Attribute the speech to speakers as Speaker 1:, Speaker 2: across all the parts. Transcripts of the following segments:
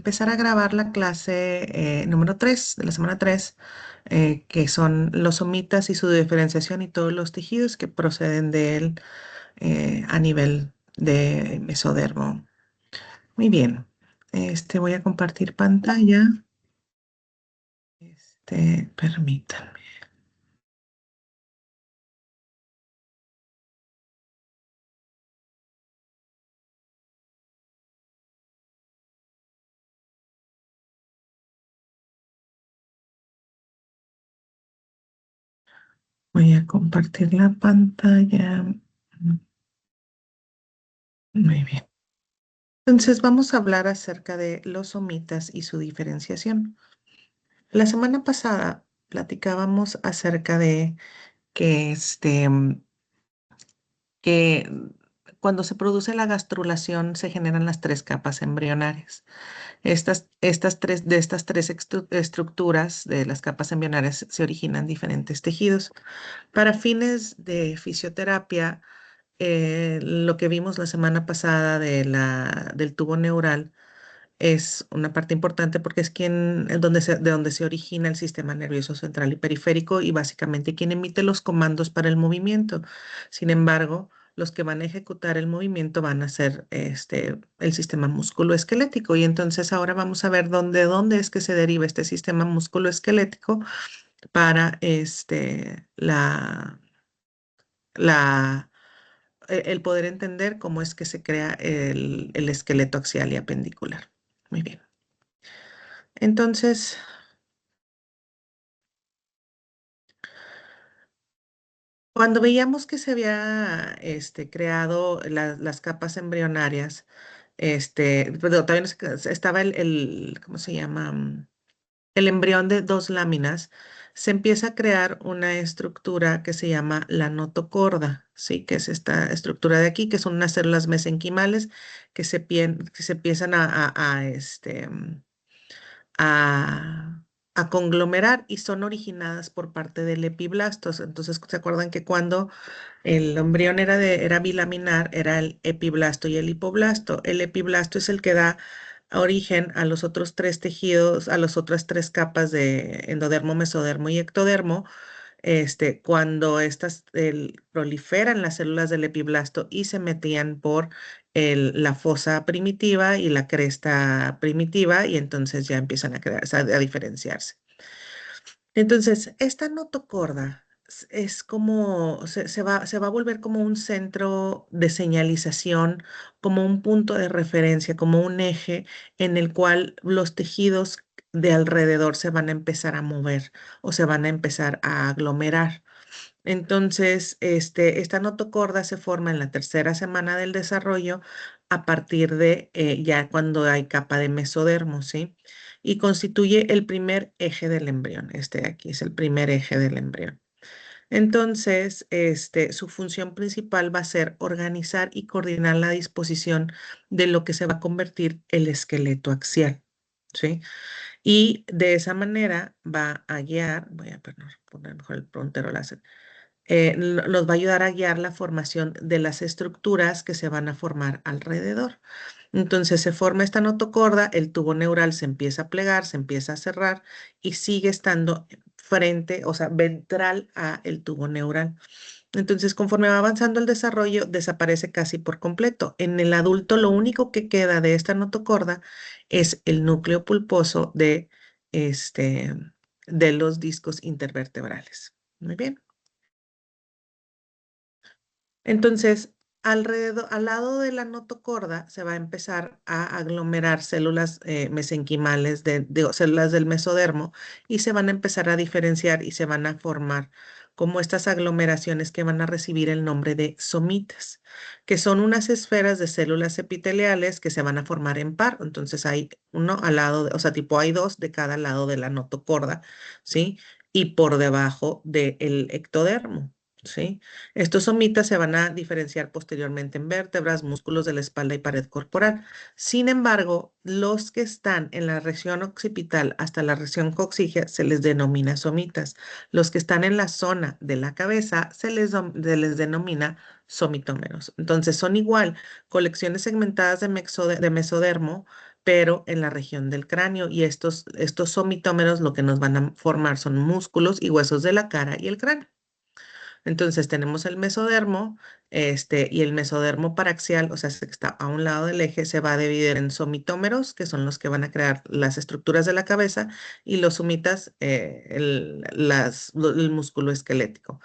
Speaker 1: empezar a grabar la clase número 3 de la semana 3, que son los somitas y su diferenciación y todos los tejidos que proceden de él a nivel de mesodermo. Muy bien. Voy a compartir pantalla. Permítanme. Voy a compartir la pantalla. Muy bien. Entonces vamos a hablar acerca de los somitas y su diferenciación. La semana pasada platicábamos acerca de que, que cuando se produce la gastrulación se generan las tres capas embrionarias. De estas tres estructuras de las capas embrionarias se originan diferentes tejidos. Para fines de fisioterapia, lo que vimos la semana pasada del tubo neural es una parte importante porque es de donde se origina el sistema nervioso central y periférico y básicamente quien emite los comandos para el movimiento. Sin embargo, los que van a ejecutar el movimiento van a ser el sistema musculoesquelético. Y entonces ahora vamos a ver dónde es que se deriva este sistema musculoesquelético para la, el poder entender cómo es que se crea el esqueleto axial y apendicular. Muy bien. Entonces, cuando veíamos que se había creado las capas embrionarias, perdón, todavía estaba ¿cómo se llama? El embrión de dos láminas, se empieza a crear una estructura que se llama la notocorda, ¿sí? Que es esta estructura de aquí, que son unas células mesenquimales que se empiezan a, a conglomerar y son originadas por parte del epiblasto. Entonces, ¿se acuerdan que cuando el embrión era bilaminar, era el epiblasto y el hipoblasto? El epiblasto es el que da origen a los otros tres tejidos, a las otras tres capas de endodermo, mesodermo y ectodermo, cuando estas proliferan las células del epiblasto y se metían por la fosa primitiva y la cresta primitiva, y entonces ya empiezan a crearse, a diferenciarse. Entonces, esta notocorda es como, se va a volver como un centro de señalización, como un punto de referencia, como un eje en el cual los tejidos de alrededor se van a empezar a mover o se van a empezar a aglomerar. Entonces, esta notocorda se forma en la tercera semana del desarrollo a partir de ya cuando hay capa de mesodermo, ¿sí? Y constituye el primer eje del embrión. Este de aquí es el primer eje del embrión. Entonces, su función principal va a ser organizar y coordinar la disposición de lo que se va a convertir el esqueleto axial, ¿sí? Y de esa manera va a guiar, voy a poner mejor el puntero láser, nos va a ayudar a guiar la formación de las estructuras que se van a formar alrededor. Entonces se forma esta notocorda, el tubo neural se empieza a plegar, se empieza a cerrar y sigue estando frente, o sea, ventral a el tubo neural. Entonces, conforme va avanzando el desarrollo, desaparece casi por completo. En el adulto, lo único que queda de esta notocorda es el núcleo pulposo este, de los discos intervertebrales. Muy bien. Entonces, al lado de la notocorda se va a empezar a aglomerar células mesenquimales, digo, células del mesodermo, y se van a empezar a diferenciar y se van a formar como estas aglomeraciones que van a recibir el nombre de somitas, que son unas esferas de células epiteliales que se van a formar en par. Entonces hay uno al lado, o sea, tipo hay dos de cada lado de la notocorda, ¿sí? Y por debajo del ectodermo. ¿Sí? Estos somitas se van a diferenciar posteriormente en vértebras, músculos de la espalda y pared corporal. Sin embargo, los que están en la región occipital hasta la región coxígea se les denomina somitas. Los que están en la zona de la cabeza se les denomina somitómeros. Entonces son igual colecciones segmentadas de mesodermo, pero en la región del cráneo. Y estos somitómeros lo que nos van a formar son músculos y huesos de la cara y el cráneo. Entonces tenemos el mesodermo, y el mesodermo paraxial, o sea, que está a un lado del eje, se va a dividir en somitómeros, que son los que van a crear las estructuras de la cabeza, y los sumitas, el músculo esquelético.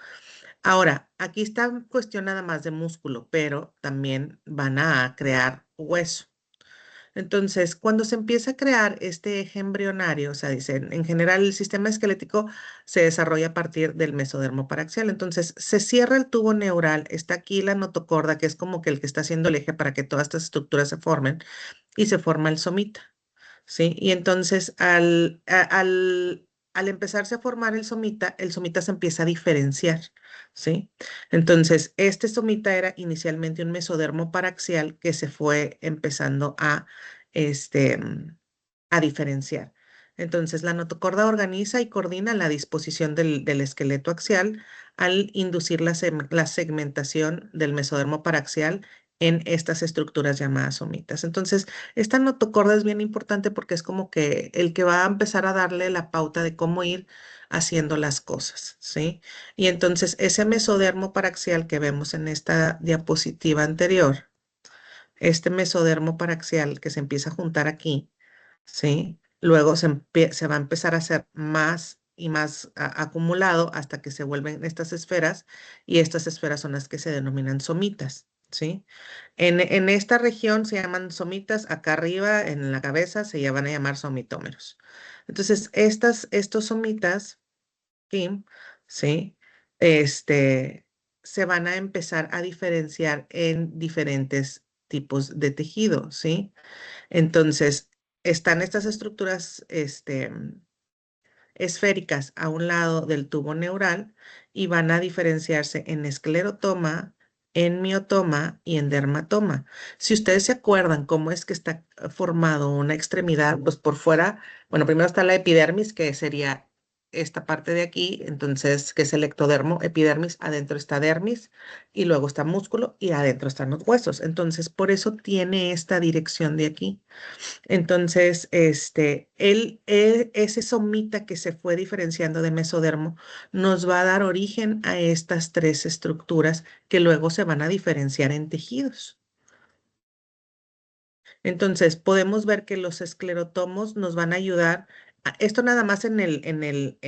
Speaker 1: Ahora, aquí está cuestión nada más de músculo, pero también van a crear hueso. Entonces, cuando se empieza a crear este eje embrionario, o sea, dicen, en general el sistema esquelético se desarrolla a partir del mesodermo paraxial. Entonces, se cierra el tubo neural, está aquí la notocorda, que es como que el que está haciendo el eje para que todas estas estructuras se formen, y se forma el somita. ¿Sí? Y entonces al empezarse a formar el somita se empieza a diferenciar, ¿sí? Entonces, este somita era inicialmente un mesodermo paraxial que se fue empezando este, a diferenciar. Entonces, la notocorda organiza y coordina la disposición del esqueleto axial al inducir la segmentación del mesodermo paraxial en estas estructuras llamadas somitas. Entonces, esta notocorda es bien importante porque es como que el que va a empezar a darle la pauta de cómo ir haciendo las cosas, ¿sí? Y entonces ese mesodermo paraxial que vemos en esta diapositiva anterior, este mesodermo paraxial que se empieza a juntar aquí, ¿sí? Luego se va a empezar a hacer más y más acumulado hasta que se vuelven estas esferas, y estas esferas son las que se denominan somitas, ¿sí? En esta región se llaman somitas, acá arriba en la cabeza se van a llamar somitómeros. Entonces, estos somitas, Kim, ¿sí? Este, se van a empezar a diferenciar en diferentes tipos de tejido, ¿sí? Entonces, están estas estructuras, esféricas a un lado del tubo neural y van a diferenciarse en esclerotoma, en miotoma y en dermatoma. Si ustedes se acuerdan cómo es que está formado una extremidad, pues por fuera, bueno, primero está la epidermis, que sería esta parte de aquí, entonces, que es el ectodermo, epidermis, adentro está dermis, y luego está músculo, y adentro están los huesos. Entonces, por eso tiene esta dirección de aquí. Entonces, ese somita que se fue diferenciando de mesodermo nos va a dar origen a estas tres estructuras que luego se van a diferenciar en tejidos. Entonces, podemos ver que los esclerotomos nos van a ayudar, esto nada más en el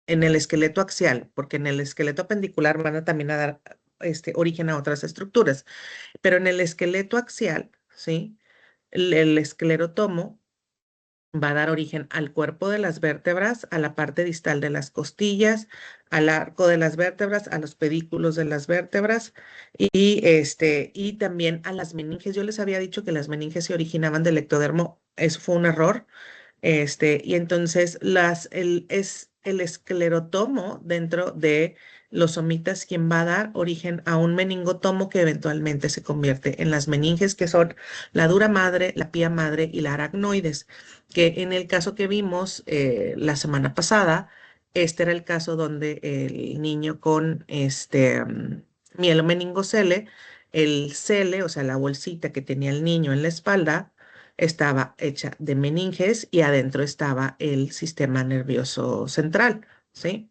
Speaker 1: esqueleto axial, porque en el esqueleto apendicular van a también a dar origen a otras estructuras, pero en el esqueleto axial, ¿sí? El esclerotomo va a dar origen al cuerpo de las vértebras, a la parte distal de las costillas, al arco de las vértebras, a los pedículos de las vértebras y también a las meninges. Yo les había dicho que las meninges se originaban del ectodermo. Eso fue un error. Y entonces es el esclerotomo dentro de los somitas quien va a dar origen a un meningotomo que eventualmente se convierte en las meninges, que son la dura madre, la pía madre y la aracnoides, que en el caso que vimos la semana pasada, este era el caso donde el niño con mielomeningocele, el cele, o sea, la bolsita que tenía el niño en la espalda, estaba hecha de meninges y adentro estaba el sistema nervioso central, ¿sí?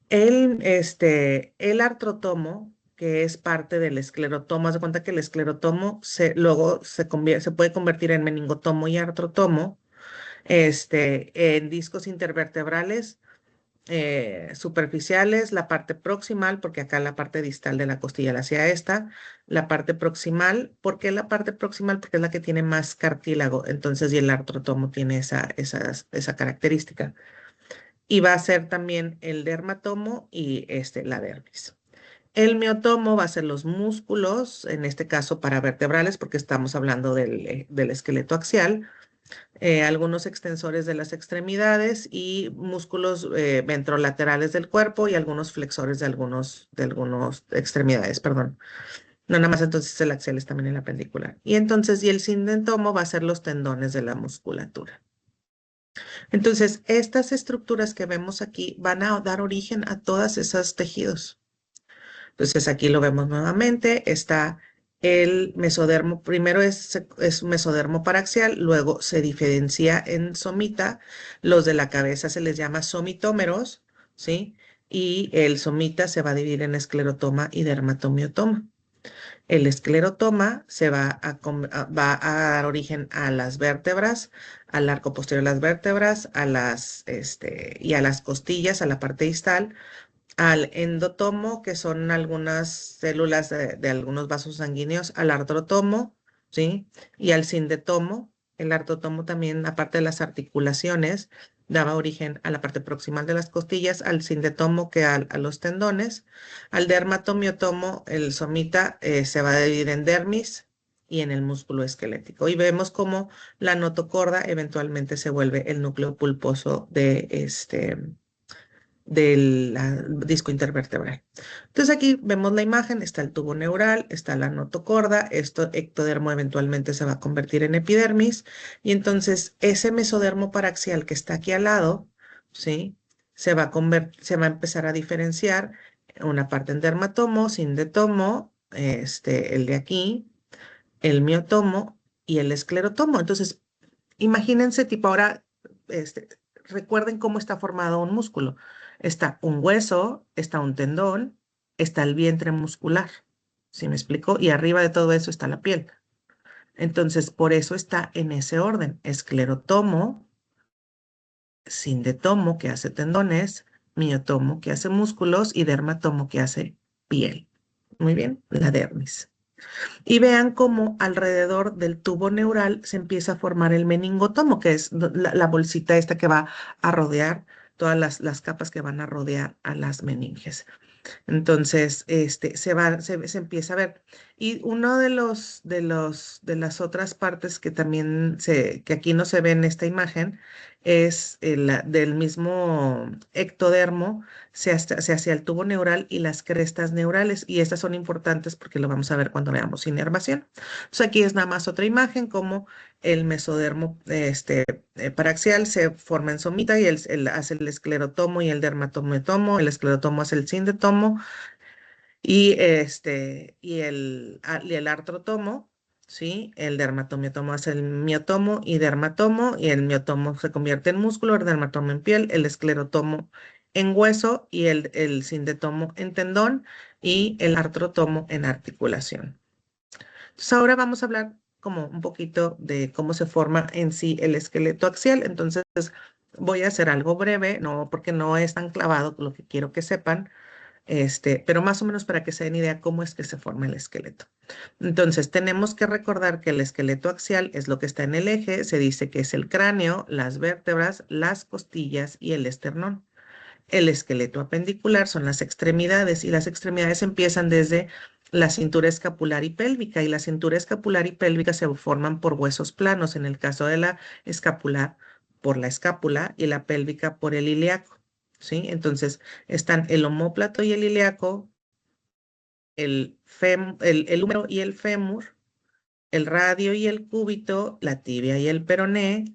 Speaker 1: El artrotomo, que es parte del esclerotomo, haz de cuenta que el esclerotomo luego se puede convertir en meningotomo y artrotomo, en discos intervertebrales superficiales, la parte proximal, porque acá la parte distal de la costilla la hacia esta, la parte proximal, ¿por qué la parte proximal? Porque es la que tiene más cartílago, entonces, y el artrotomo tiene esa característica. Y va a ser también el dermatomo y la dermis. El miotomo va a ser los músculos, en este caso paravertebrales, porque estamos hablando del esqueleto axial, algunos extensores de las extremidades y músculos ventrolaterales del cuerpo y algunos flexores de algunos extremidades, perdón. No, nada más entonces el axial es también el apendicular. Y el sindentomo va a ser los tendones de la musculatura. Entonces, estas estructuras que vemos aquí van a dar origen a todas esos tejidos. Entonces, aquí lo vemos nuevamente. Está El mesodermo, primero es mesodermo paraxial, luego se diferencia en somita. Los de la cabeza se les llama somitómeros, ¿sí? Y el somita se va a dividir en esclerotoma y dermatomiotoma. El esclerotoma va a dar origen a las vértebras, al arco posterior de las vértebras, y a las costillas, a la parte distal, al endotomo, que son algunas células de algunos vasos sanguíneos, al artrotomo, ¿sí? Y al sindetomo. El artrotomo también, aparte de las articulaciones, daba origen a la parte proximal de las costillas, al sindetomo, que a los tendones. Al dermatomiotomo, el somita se va a dividir en dermis y en el músculo esquelético. Y vemos cómo la notocorda eventualmente se vuelve el núcleo pulposo del disco intervertebral. Entonces aquí vemos la imagen, está el tubo neural, está la notocorda, esto ectodermo eventualmente se va a convertir en epidermis y entonces ese mesodermo paraxial que está aquí al lado, ¿sí? Se va a empezar a diferenciar una parte en dermatomo, sindetomo, el de aquí, el miotomo y el esclerotomo. Entonces, imagínense tipo ahora, este, recuerden cómo está formado un músculo. Está un hueso, está un tendón, está el vientre muscular. ¿Sí me explico? Y arriba de todo eso está la piel. Entonces, por eso está en ese orden. Esclerotomo, sindetomo, que hace tendones, miotomo, que hace músculos, y dermatomo, que hace piel. Muy bien, la dermis. Y vean cómo alrededor del tubo neural se empieza a formar el meningotomo, que es la bolsita esta que va a rodear todas las capas que van a rodear a las meninges. Entonces, se empieza a ver. Y uno de las otras partes que también que aquí no se ve en esta imagen, es del mismo ectodermo, se hacia el tubo neural y las crestas neurales. Y estas son importantes porque lo vamos a ver cuando veamos inervación. Entonces, aquí es nada más otra imagen, como el mesodermo, paraxial se forma en somita y hace el esclerotomo y el dermatomotomo. El esclerotomo hace el sindetomo y el artrotomo, ¿sí? El dermatomiotomo hace el miotomo y el miotomo se convierte en músculo, el dermatomo en piel, el esclerotomo en hueso y el sindetomo en tendón y el artrotomo en articulación. Entonces ahora vamos a hablar como un poquito de cómo se forma en sí el esqueleto axial. Entonces voy a hacer algo breve, no porque no es tan clavado lo que quiero que sepan, pero más o menos para que se den idea cómo es que se forma el esqueleto. Entonces tenemos que recordar que el esqueleto axial es lo que está en el eje, se dice que es el cráneo, las vértebras, las costillas y el esternón. El esqueleto apendicular son las extremidades y las extremidades empiezan desde la cintura escapular y pélvica y la cintura escapular y pélvica se forman por huesos planos, en el caso de la escapular por la escápula y la pélvica por el ilíaco, ¿sí? Entonces están el omóplato y el ilíaco, el húmero y el fémur, el radio y el cúbito, la tibia y el peroné,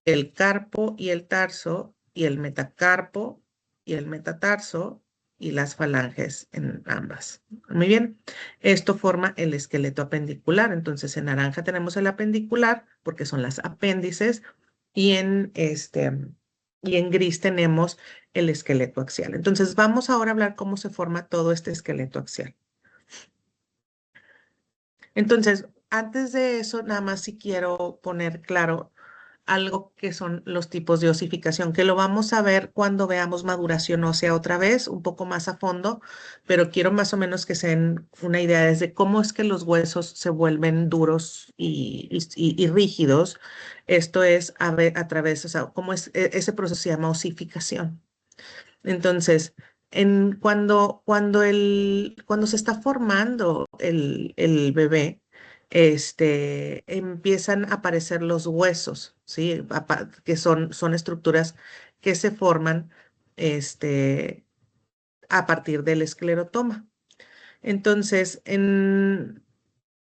Speaker 1: el carpo y el tarso, y el metacarpo y el metatarso, y las falanges en ambas. Muy bien, esto forma el esqueleto apendicular. Entonces, en naranja tenemos el apendicular, porque son las apéndices, y y en gris tenemos el esqueleto axial. Entonces, vamos ahora a hablar cómo se forma todo este esqueleto axial. Entonces, antes de eso, nada más si quiero poner claro algo que son los tipos de osificación, que lo vamos a ver cuando veamos maduración ósea otra vez, un poco más a fondo, pero quiero más o menos que se den una idea desde cómo es que los huesos se vuelven duros y rígidos. Esto es a través, o sea, cómo es, ese proceso se llama osificación. Entonces, cuando se está formando el bebé, empiezan a aparecer los huesos, ¿sí? Que son estructuras que se forman, este, a partir del esclerotoma. Entonces, en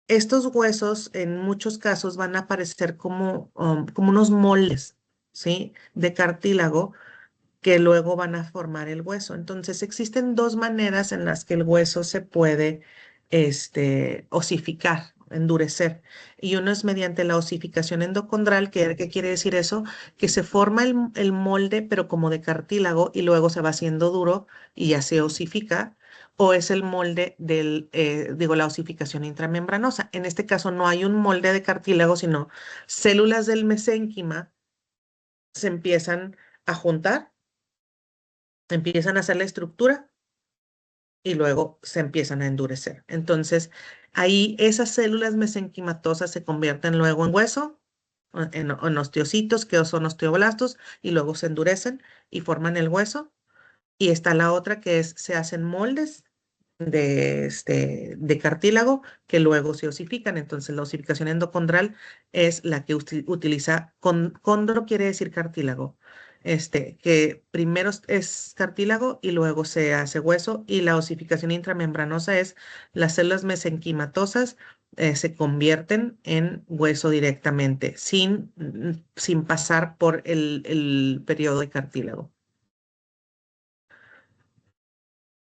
Speaker 1: estos huesos, en muchos casos, van a aparecer como unos moldes, ¿sí? De cartílago que luego van a formar el hueso. Entonces, existen dos maneras en las que el hueso se puede osificar, endurecer. Y uno es mediante la osificación endocondral, ¿qué quiere decir eso? Que se forma el molde, pero como de cartílago, y luego se va haciendo duro y ya se osifica. O es el molde la osificación intramembranosa. En este caso no hay un molde de cartílago, sino células del mesénquima se empiezan a juntar, empiezan a hacer la estructura y luego se empiezan a endurecer. Entonces, ahí esas células mesenquimatosas se convierten luego en hueso, en osteocitos, que son osteoblastos, y luego se endurecen y forman el hueso. Y está la otra que es, se hacen moldes de cartílago que luego se osifican. Entonces, la osificación endocondral es la que utiliza, condro quiere decir cartílago, que primero es cartílago y luego se hace hueso, y la osificación intramembranosa es las células mesenquimatosas se convierten en hueso directamente, sin pasar por el periodo de cartílago.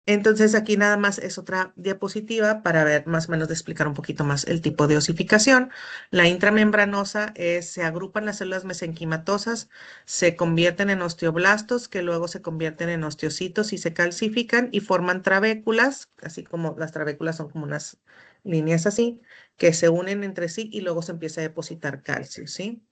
Speaker 1: Entonces aquí nada más es otra diapositiva para ver más o menos de explicar un poquito más el tipo de osificación. La intramembranosa se agrupan las células mesenquimatosas, se convierten en osteoblastos, que luego se convierten en osteocitos y se calcifican y forman trabéculas, así como las trabéculas son como unas líneas así, que se unen entre sí y luego se empieza a depositar calcio, ¿sí?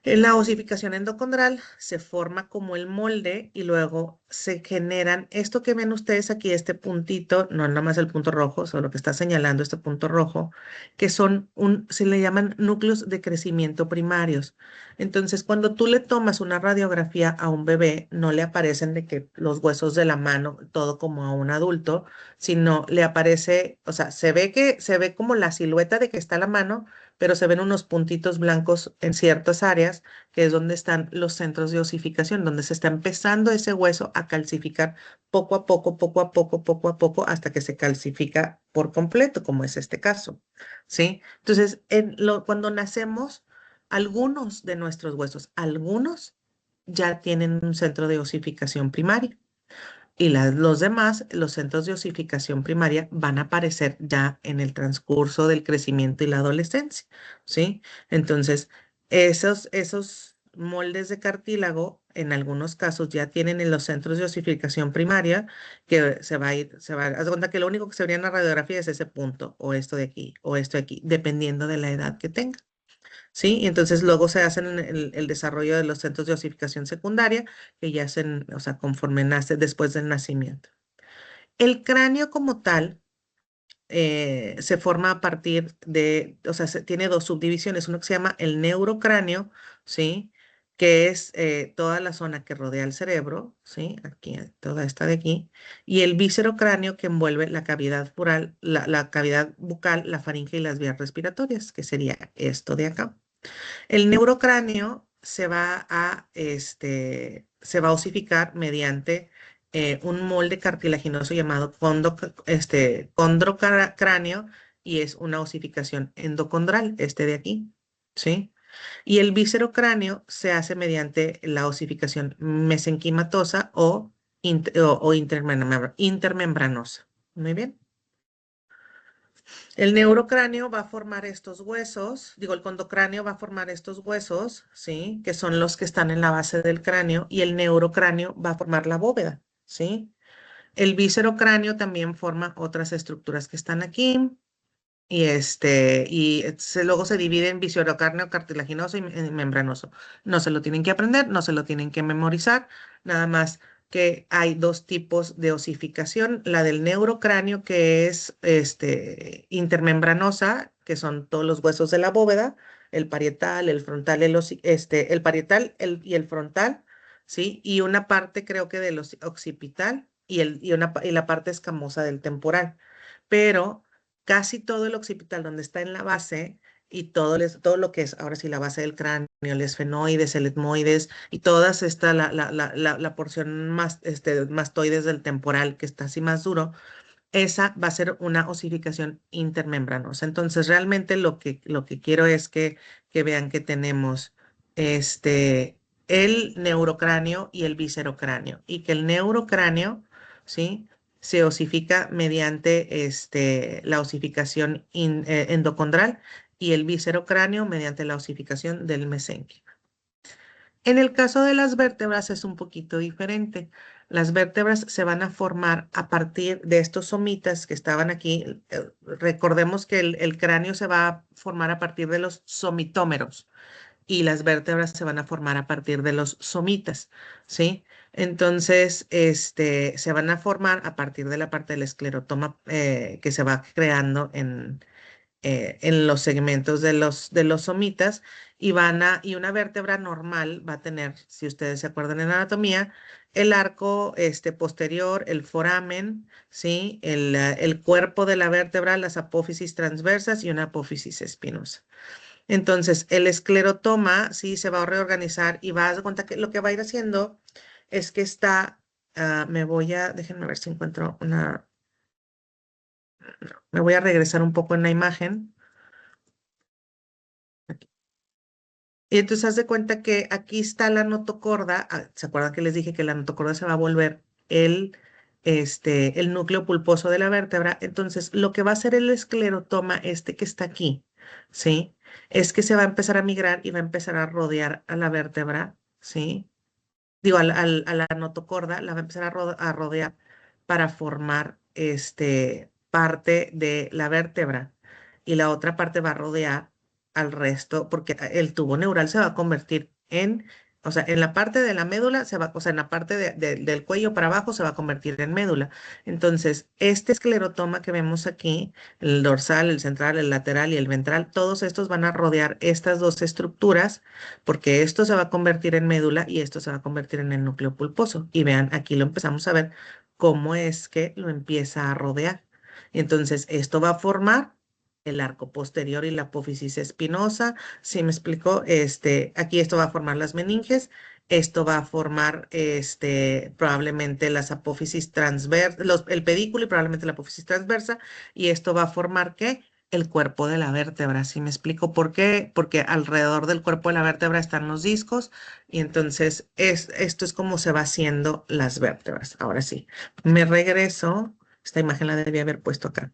Speaker 1: En la osificación endocondral se forma como el molde y luego se generan esto que ven ustedes aquí, este puntito, no nada más el punto rojo, solo que está señalando este punto rojo, que se le llaman núcleos de crecimiento primarios. Entonces, cuando tú le tomas una radiografía a un bebé, no le aparecen de que los huesos de la mano, todo como a un adulto, sino le aparece, o sea, se ve como la silueta de que está la mano, pero se ven unos puntitos blancos en ciertas áreas, que es donde están los centros de osificación, donde se está empezando ese hueso a calcificar poco a poco, poco a poco, poco a poco, hasta que se calcifica por completo, como es este caso, ¿sí? Entonces, cuando nacemos, algunos de nuestros huesos, algunos ya tienen un centro de osificación primaria. Y los demás, los centros de osificación primaria, van a aparecer ya en el transcurso del crecimiento y la adolescencia, ¿sí? Entonces, esos moldes de cartílago, en algunos casos ya tienen en los centros de osificación primaria, que se va a ir, haz de cuenta que lo único que se vería en la radiografía es ese punto, o esto de aquí, o esto de aquí, dependiendo de la edad que tenga. ¿Sí? Y entonces luego se hacen el desarrollo de los centros de osificación secundaria, que ya hacen, o sea, conforme nace después del nacimiento. El cráneo como tal se forma a partir o sea, tiene dos subdivisiones, uno que se llama el neurocráneo, ¿sí? Que es toda la zona que rodea el cerebro, ¿sí? Aquí, toda esta de aquí, y el víscerocráneo que envuelve la cavidad bucal, la cavidad bucal, la faringe y las vías respiratorias, que sería esto de acá. El neurocráneo se va a osificar mediante un molde cartilaginoso llamado condrocráneo, y es una osificación endocondral, este de aquí, ¿sí? Y el viscerocráneo se hace mediante la osificación mesenquimatosa o intermembranosa. Muy bien. El neurocráneo va a formar estos huesos, digo, el condocráneo va a formar estos huesos, ¿sí? Que son los que están en la base del cráneo, y el neurocráneo va a formar la bóveda, ¿sí? El viscerocráneo también forma otras estructuras que están aquí, luego se divide en viscerocráneo cartilaginoso y membranoso. No se lo tienen que aprender, no se lo tienen que memorizar, nada más que hay dos tipos de osificación: la del neurocráneo, que es intermembranosa, que son todos los huesos de la bóveda, el parietal, el frontal, el parietal y el frontal, ¿sí? Y una parte creo que del occipital y la parte escamosa del temporal. Pero casi todo el occipital, donde está en la base, y todo lo que es ahora sí la base del cráneo, el esfenoides, el etmoides, y todas la porción más, mastoides del temporal, que está así más duro, esa va a ser una osificación intermembranosa. Entonces, realmente lo que quiero es que vean que tenemos este, el neurocráneo y el viscerocráneo, y que el neurocráneo, ¿sí? se osifica mediante la osificación endocondral y el viscerocráneo mediante la osificación del mesénquima. En el caso de las vértebras es un poquito diferente. Las vértebras se van a formar a partir de estos somitas que estaban aquí. Recordemos que el cráneo se va a formar a partir de los somitómeros y las vértebras se van a formar a partir de los somitas, ¿sí? Entonces, se van a formar a partir de la parte del esclerotoma que se va creando en los segmentos de los somitas y una vértebra normal va a tener, si ustedes se acuerdan en anatomía, el arco posterior, el foramen, ¿sí? El cuerpo de la vértebra, las apófisis transversas y una apófisis espinosa. Entonces, el esclerotoma sí se va a reorganizar y va a dar cuenta que lo que va a ir haciendo es que déjenme ver si encuentro me voy a regresar un poco en la imagen. Y entonces haz de cuenta que aquí está la notocorda. ¿Se acuerdan que les dije que la notocorda se va a volver el núcleo pulposo de la vértebra? Entonces, lo que va a hacer el esclerotoma, que está aquí, ¿sí? Es que se va a empezar a migrar y va a empezar a rodear a la vértebra, ¿sí? Digo, a la notocorda, la va a empezar a rodear para formar parte de la vértebra y la otra parte va a rodear al resto porque el tubo neural se va a convertir o sea, en la parte de la médula o sea, en la parte del cuello para abajo se va a convertir en médula. Entonces, este esclerotoma que vemos aquí, el dorsal, el central, el lateral y el ventral, todos estos van a rodear estas dos estructuras porque esto se va a convertir en médula y esto se va a convertir en el núcleo pulposo. Y vean, aquí lo empezamos a ver cómo es que lo empieza a rodear. Entonces, esto va a formar el arco posterior y la apófisis espinosa. ¿Sí me explico? Aquí esto va a formar las meninges. Esto va a formar probablemente las apófisis transversas, el pedículo y probablemente la apófisis transversa. Y esto va a formar ¿qué? El cuerpo de la vértebra. ¿Sí me explico por qué? Porque alrededor del cuerpo de la vértebra están los discos y entonces esto es como se va haciendo las vértebras. Ahora sí, me regreso. Esta imagen la debía haber puesto acá.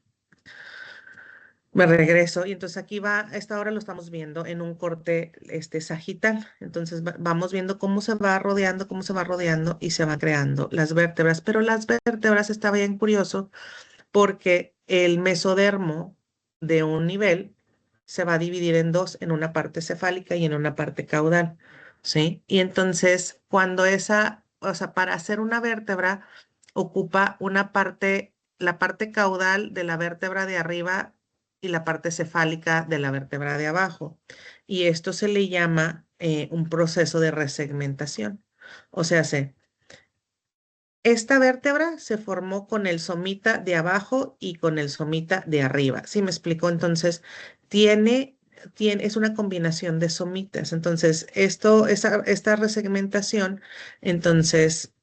Speaker 1: Me regreso y entonces aquí va, a esta hora lo estamos viendo en un corte sagital. Entonces vamos viendo cómo se va rodeando y se va creando las vértebras. Pero las vértebras está bien curioso porque el mesodermo de un nivel se va a dividir en dos, en una parte cefálica y en una parte caudal, ¿sí? Y entonces, o sea, para hacer una vértebra, ocupa la parte caudal de la vértebra de arriba y la parte cefálica de la vértebra de abajo. Y esto se le llama un proceso de resegmentación. O sea, esta vértebra se formó con el somita de abajo y con el somita de arriba. ¿Sí me explico? Entonces, es una combinación de somitas. Entonces, esta resegmentación, entonces,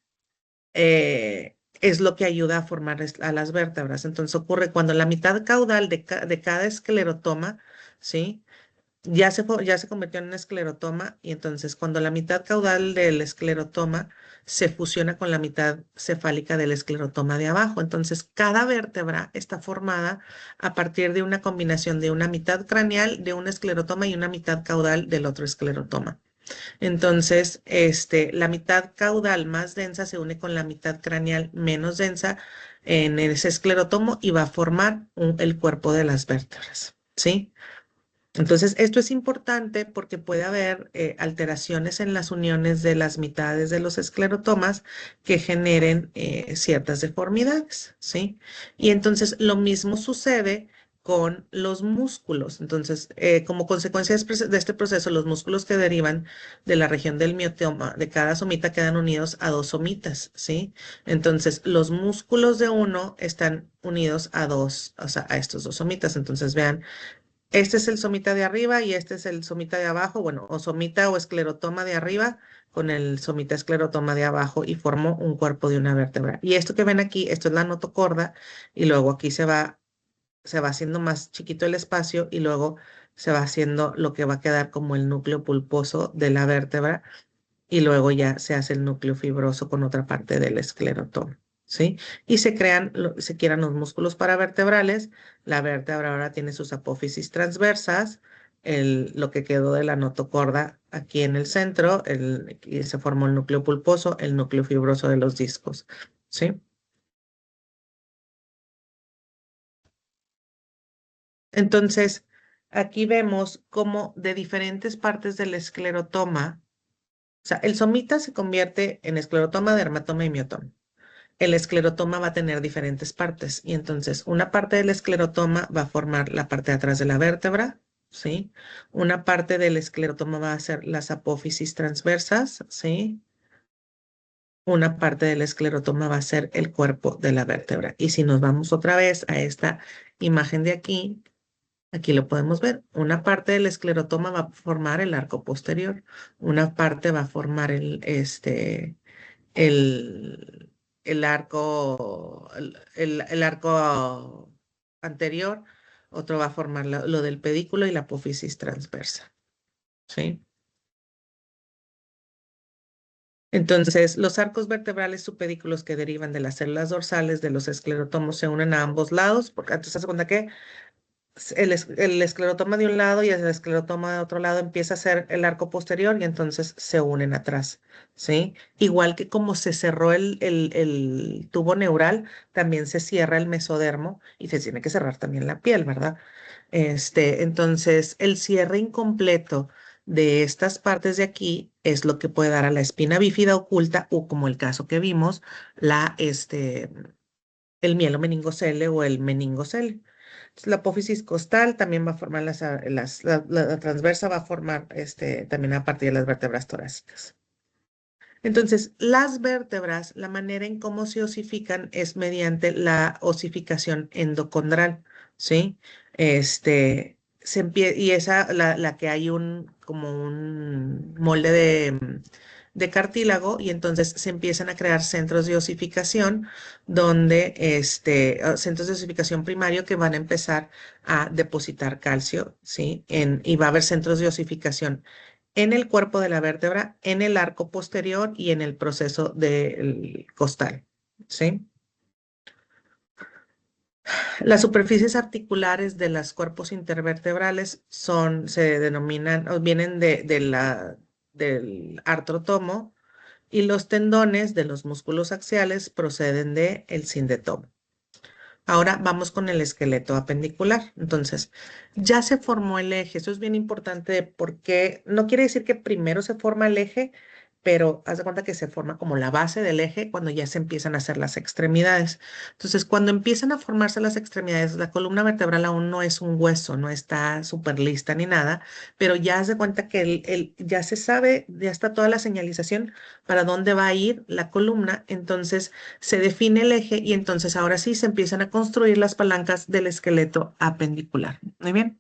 Speaker 1: es lo que ayuda a formar a las vértebras. Entonces, ocurre cuando la mitad caudal de cada esclerotoma, ¿sí? Ya se convirtió en un esclerotoma y entonces cuando la mitad caudal del esclerotoma se fusiona con la mitad cefálica del esclerotoma de abajo. Entonces cada vértebra está formada a partir de una combinación de una mitad craneal de un esclerotoma y una mitad caudal del otro esclerotoma. Entonces, la mitad caudal más densa se une con la mitad craneal menos densa en ese esclerotomo y va a formar el cuerpo de las vértebras, ¿sí? Entonces, esto es importante porque puede haber alteraciones en las uniones de las mitades de los esclerotomas que generen ciertas deformidades, ¿sí? Y entonces lo mismo sucede con los músculos. Entonces, como consecuencia de este proceso, los músculos que derivan de la región del miotoma de cada somita quedan unidos a dos somitas, ¿sí? Entonces, los músculos de uno están unidos o sea, a estos dos somitas. Entonces, vean. Este es el somita de arriba y este es el somita de abajo, bueno, o somita o esclerotoma de arriba con el somita esclerotoma de abajo y formo un cuerpo de una vértebra. Y esto que ven aquí, esto es la notocorda y luego aquí se va haciendo más chiquito el espacio y luego se va haciendo lo que va a quedar como el núcleo pulposo de la vértebra y luego ya se hace el núcleo fibroso con otra parte del esclerotoma. ¿sí? Y se crean, se crean los músculos paravertebrales. La vértebra ahora tiene sus apófisis transversas, lo que quedó de la notocorda aquí en el centro, y se formó el núcleo pulposo, el núcleo fibroso de los discos, ¿sí? Entonces, aquí vemos cómo de diferentes partes del esclerotoma, o sea, el somita se convierte en esclerotoma, dermatoma y miotoma. El esclerotoma va a tener diferentes partes y entonces una parte del esclerotoma va a formar la parte de atrás de la vértebra, ¿sí? Una parte del esclerotoma va a ser las apófisis transversas, ¿sí? Una parte del esclerotoma va a ser el cuerpo de la vértebra. Y si nos vamos otra vez a esta imagen de aquí, aquí lo podemos ver. Una parte del esclerotoma va a formar el arco posterior, una parte va a formar el, el arco, el arco anterior, otro va a formar lo del pedículo y la apófisis transversa, ¿sí? Entonces, los arcos vertebrales subpedículos que derivan de las células dorsales de los esclerotomos se unen a ambos lados, porque entonces se cuenta que el esclerotoma de un lado y el esclerotoma de otro lado empieza a ser el arco posterior y entonces se unen atrás, ¿sí? Igual que como se cerró el tubo neural, también se cierra el mesodermo y se tiene que cerrar también la piel, ¿verdad? Entonces, el cierre incompleto de estas partes de aquí es lo que puede dar a la espina bífida oculta o como el caso que vimos, el mielomeningocele o el meningocele. Entonces, la apófisis costal también va a formar la transversa va a formar también a partir de las vértebras torácicas. Entonces, las vértebras, la manera en cómo se osifican es mediante la osificación endocondral, ¿sí? Y esa, la que hay como un molde de cartílago, y entonces se empiezan a crear centros de osificación, donde, centros de osificación primario que van a empezar a depositar calcio, ¿sí? Y va a haber centros de osificación en el cuerpo de la vértebra, en el arco posterior y en el proceso del costal, ¿sí? Las superficies articulares de los cuerpos intervertebrales se denominan, o vienen del artrotomo y los tendones de los músculos axiales proceden del sindetomo. Ahora vamos con el esqueleto apendicular. Entonces, ya se formó el eje. Eso es bien importante porque no quiere decir que primero se forma el eje, pero haz de cuenta que se forma como la base del eje cuando ya se empiezan a hacer las extremidades. Entonces, cuando empiezan a formarse las extremidades, la columna vertebral aún no es un hueso, no está súper lista ni nada, pero ya haz de cuenta que ya se sabe, ya está toda la señalización para dónde va a ir la columna. Entonces, se define el eje y entonces ahora sí se empiezan a construir las palancas del esqueleto apendicular. Muy bien.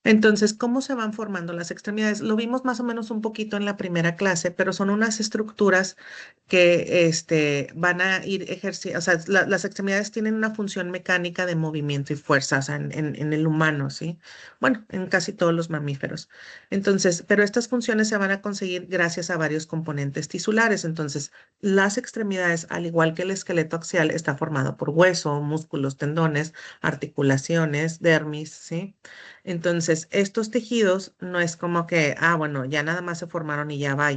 Speaker 1: Entonces, ¿cómo se van formando las extremidades? Lo vimos más o menos un poquito en la primera clase, pero son unas estructuras que van a ir ejerciendo, o sea, las extremidades tienen una función mecánica de movimiento y fuerza, o sea, en el humano, ¿sí? Bueno, en casi todos los mamíferos. Entonces, pero estas funciones se van a conseguir gracias a varios componentes tisulares. Entonces, las extremidades, al igual que el esqueleto axial, está formado por hueso, músculos, tendones, articulaciones, dermis, ¿sí? Entonces, estos tejidos no es como que, bueno, ya nada más se formaron y ya va,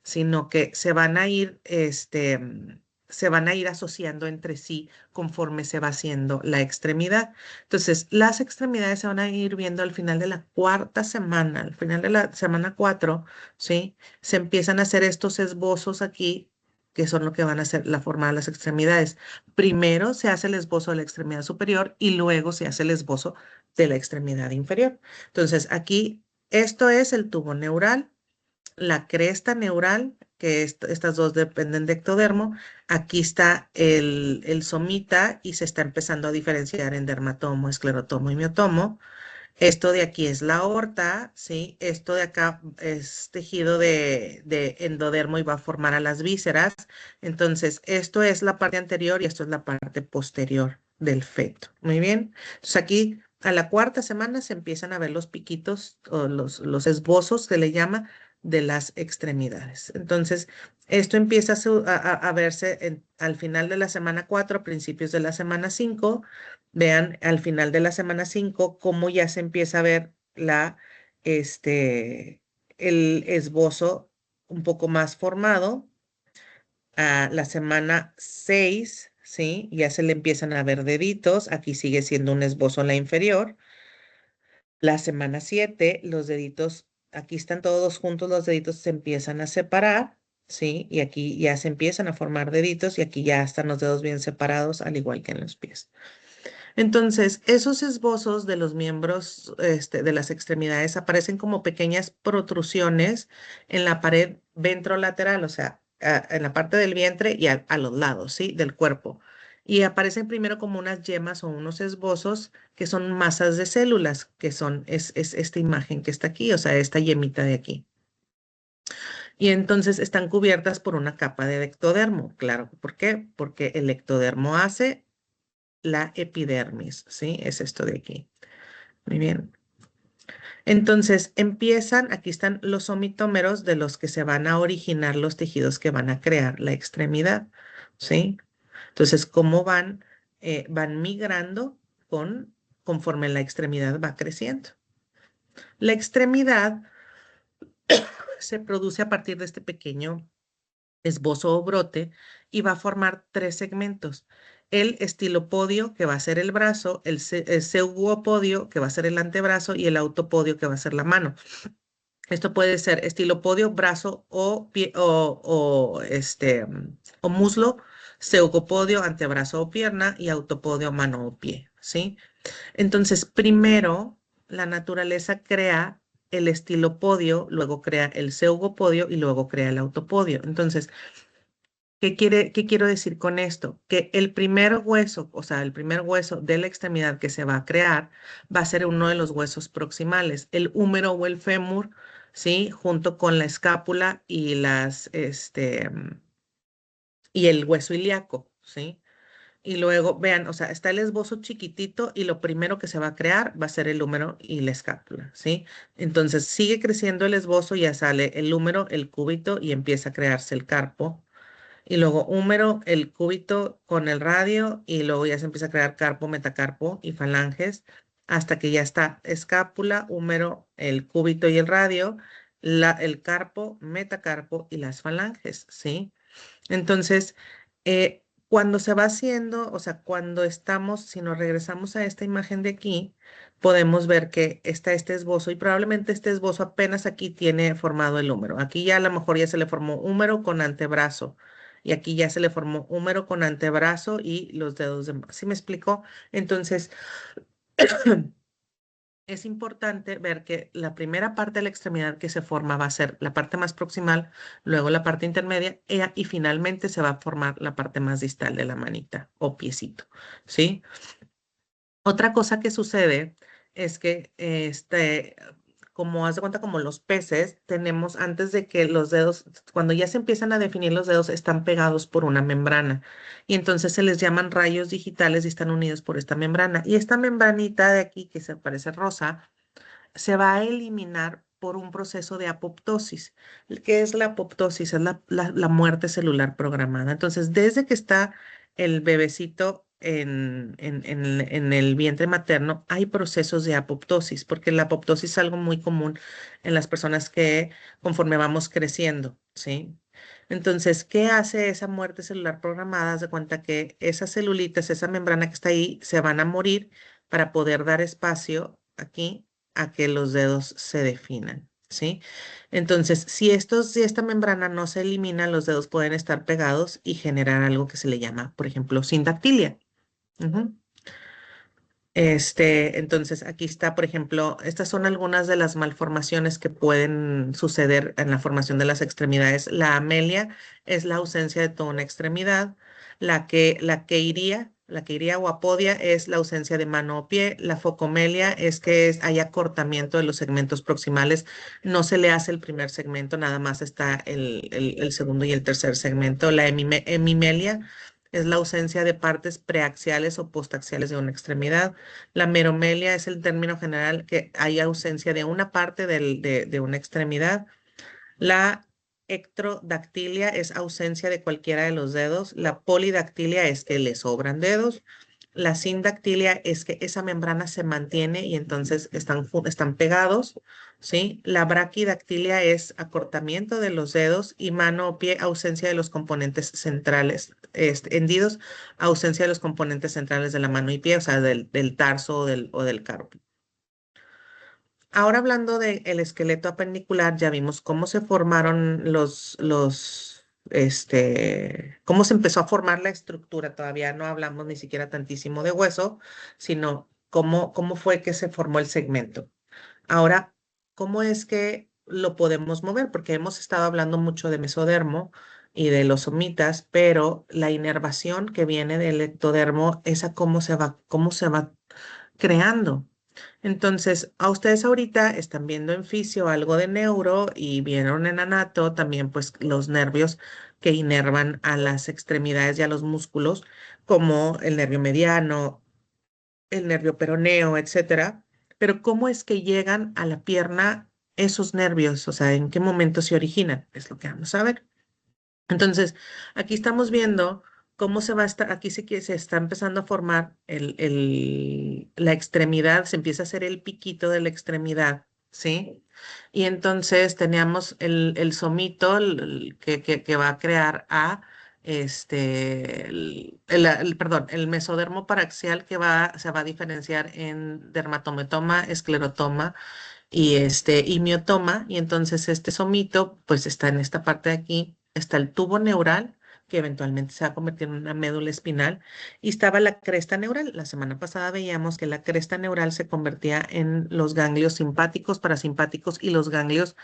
Speaker 1: sino que se van a ir asociando entre sí conforme se va haciendo la extremidad. Entonces, las extremidades se van a ir viendo al final de la cuarta semana, al final de la semana 4, ¿sí? Se empiezan a hacer estos esbozos aquí, que son lo que van a hacer la forma de las extremidades. Primero se hace el esbozo de la extremidad superior y luego se hace el esbozo de la extremidad inferior. Entonces, aquí, esto es el tubo neural, la cresta neural, que estas dos dependen de ectodermo. Aquí está el somita y se está empezando a diferenciar en dermatomo, esclerotomo y miotomo. Esto de aquí es la aorta, ¿sí? Esto de acá es tejido de endodermo y va a formar a las vísceras. Entonces, esto es la parte anterior y esto es la parte posterior del feto. Muy bien. Entonces, aquí a la cuarta semana se empiezan a ver los piquitos o los esbozos, se le llama, de las extremidades. Entonces, esto empieza a verse al final de la semana 4, a principios de la semana 5. Vean al final de la semana 5 cómo ya se empieza a ver el esbozo un poco más formado. A la semana 6, ¿sí? Ya se le empiezan a ver deditos. Aquí sigue siendo un esbozo en la inferior. La semana 7, los deditos, aquí están todos juntos, los deditos se empiezan a separar, ¿sí? Y aquí ya se empiezan a formar deditos y aquí ya están los dedos bien separados, al igual que en los pies. Entonces, esos esbozos de los miembros, de las extremidades aparecen como pequeñas protrusiones en la pared ventrolateral, o sea, en la parte del vientre y a los lados, ¿sí? Del cuerpo. Y aparecen primero como unas yemas o unos esbozos que son masas de células, que es esta imagen que está aquí, o sea, esta yemita de aquí. Y entonces están cubiertas por una capa de ectodermo. Claro, ¿por qué? Porque el ectodermo hace la epidermis, ¿sí? Es esto de aquí. Muy bien. Entonces empiezan, aquí están los somitómeros de los que se van a originar los tejidos que van a crear la extremidad, ¿sí? Entonces, ¿cómo van? Van migrando conforme la extremidad va creciendo. La extremidad se produce a partir de este pequeño esbozo o brote y va a formar tres segmentos. El estilopodio, que va a ser el brazo, el pseudopodio, que va a ser el antebrazo, y el autopodio, que va a ser la mano. Esto puede ser estilopodio, brazo o, pie, o muslo, pseudopodio, antebrazo o pierna, y autopodio, mano o pie, ¿sí? Entonces, primero, la naturaleza crea el estilopodio, luego crea el pseudopodio y luego crea el autopodio. Entonces, qué quiero decir con esto? Que el primer hueso, o sea, el primer hueso de la extremidad que se va a crear va a ser uno de los huesos proximales, el húmero o el fémur, ¿sí? Junto con la escápula y el hueso ilíaco, ¿sí? Y luego, vean, o sea, está el esbozo chiquitito y lo primero que se va a crear va a ser el húmero y la escápula, ¿sí? Entonces sigue creciendo el esbozo, ya sale el húmero, el cúbito y empieza a crearse el carpo. Y luego húmero, el cúbito con el radio y luego ya se empieza a crear carpo, metacarpo y falanges hasta que ya está escápula, húmero, el cúbito y el radio, el carpo, metacarpo y las falanges, ¿sí? Entonces, cuando se va haciendo, o sea, cuando estamos, si nos regresamos a esta imagen de aquí, podemos ver que está este esbozo y probablemente este esbozo apenas aquí tiene formado el húmero. Aquí ya a lo mejor ya se le formó húmero con antebrazo y aquí ya se le formó húmero con antebrazo y los dedos de... ¿Sí me explicó? Entonces, es importante ver que la primera parte de la extremidad que se forma va a ser la parte más proximal, luego la parte intermedia y finalmente se va a formar la parte más distal de la manita o piecito, ¿sí? Otra cosa que sucede es que, como haz de cuenta, como los peces, tenemos antes de que los dedos, cuando ya se empiezan a definir los dedos, están pegados por una membrana y entonces se les llaman rayos digitales y están unidos por esta membrana. Y esta membranita de aquí, que se parece rosa, se va a eliminar por un proceso de apoptosis. ¿Qué es la apoptosis? Es la muerte celular programada. Entonces, desde que está el bebecito en el vientre materno, hay procesos de apoptosis, porque la apoptosis es algo muy común en las personas que conforme vamos creciendo, ¿sí? Entonces, ¿qué hace esa muerte celular programada? Haz de cuenta que esas celulitas, esa membrana que está ahí, se van a morir para poder dar espacio aquí a que los dedos se definan, ¿sí? Entonces, si esta membrana no se elimina, los dedos pueden estar pegados y generar algo que se le llama, por ejemplo, sindactilia. Ujú. Entonces, aquí está, por ejemplo, estas son algunas de las malformaciones que pueden suceder en la formación de las extremidades. La amelia es la ausencia de toda una extremidad. La que iría o apodia es la ausencia de mano o pie. La focomelia es que hay acortamiento de los segmentos proximales. No se le hace el primer segmento, nada más está el segundo y el tercer segmento. La hemimelia es la ausencia de partes preaxiales o postaxiales de una extremidad. La meromelia es el término general que hay ausencia de una parte de una extremidad. La ectrodactilia es ausencia de cualquiera de los dedos. La polidactilia es que le sobran dedos. La sindactilia es que esa membrana se mantiene y entonces están pegados, ¿sí? La braquidactilia es acortamiento de los dedos y mano o pie, ausencia de los componentes centrales, hendidos, ausencia de los componentes centrales de la mano y pie, o sea, del tarso o del carpo. Ahora hablando del esqueleto apendicular, ya vimos cómo se formaron cómo se empezó a formar la estructura. Todavía no hablamos ni siquiera tantísimo de hueso, sino cómo fue que se formó el segmento. Ahora, ¿cómo es que lo podemos mover? Porque hemos estado hablando mucho de mesodermo y de los somitas, pero la inervación que viene del ectodermo es a cómo se va creando. Entonces, a ustedes ahorita están viendo en fisio algo de neuro y vieron en anato también pues los nervios que inervan a las extremidades y a los músculos, como el nervio mediano, el nervio peroneo, etcétera. Pero ¿cómo es que llegan a la pierna esos nervios? O sea, ¿en qué momento se originan? Es lo que vamos a ver. Entonces, aquí estamos viendo cómo se va a estar, aquí se está empezando a formar la extremidad, se empieza a hacer el piquito de la extremidad, ¿sí? Y entonces teníamos el somito que va a crear perdón, el mesodermo paraxial se va a diferenciar en dermatometoma, esclerotoma y miotoma, y entonces este somito, pues está en esta parte de aquí, está el tubo neural, que eventualmente se va a convertir en una médula espinal, y estaba la cresta neural. La semana pasada veíamos que la cresta neural se convertía en los ganglios simpáticos, parasimpáticos y los ganglios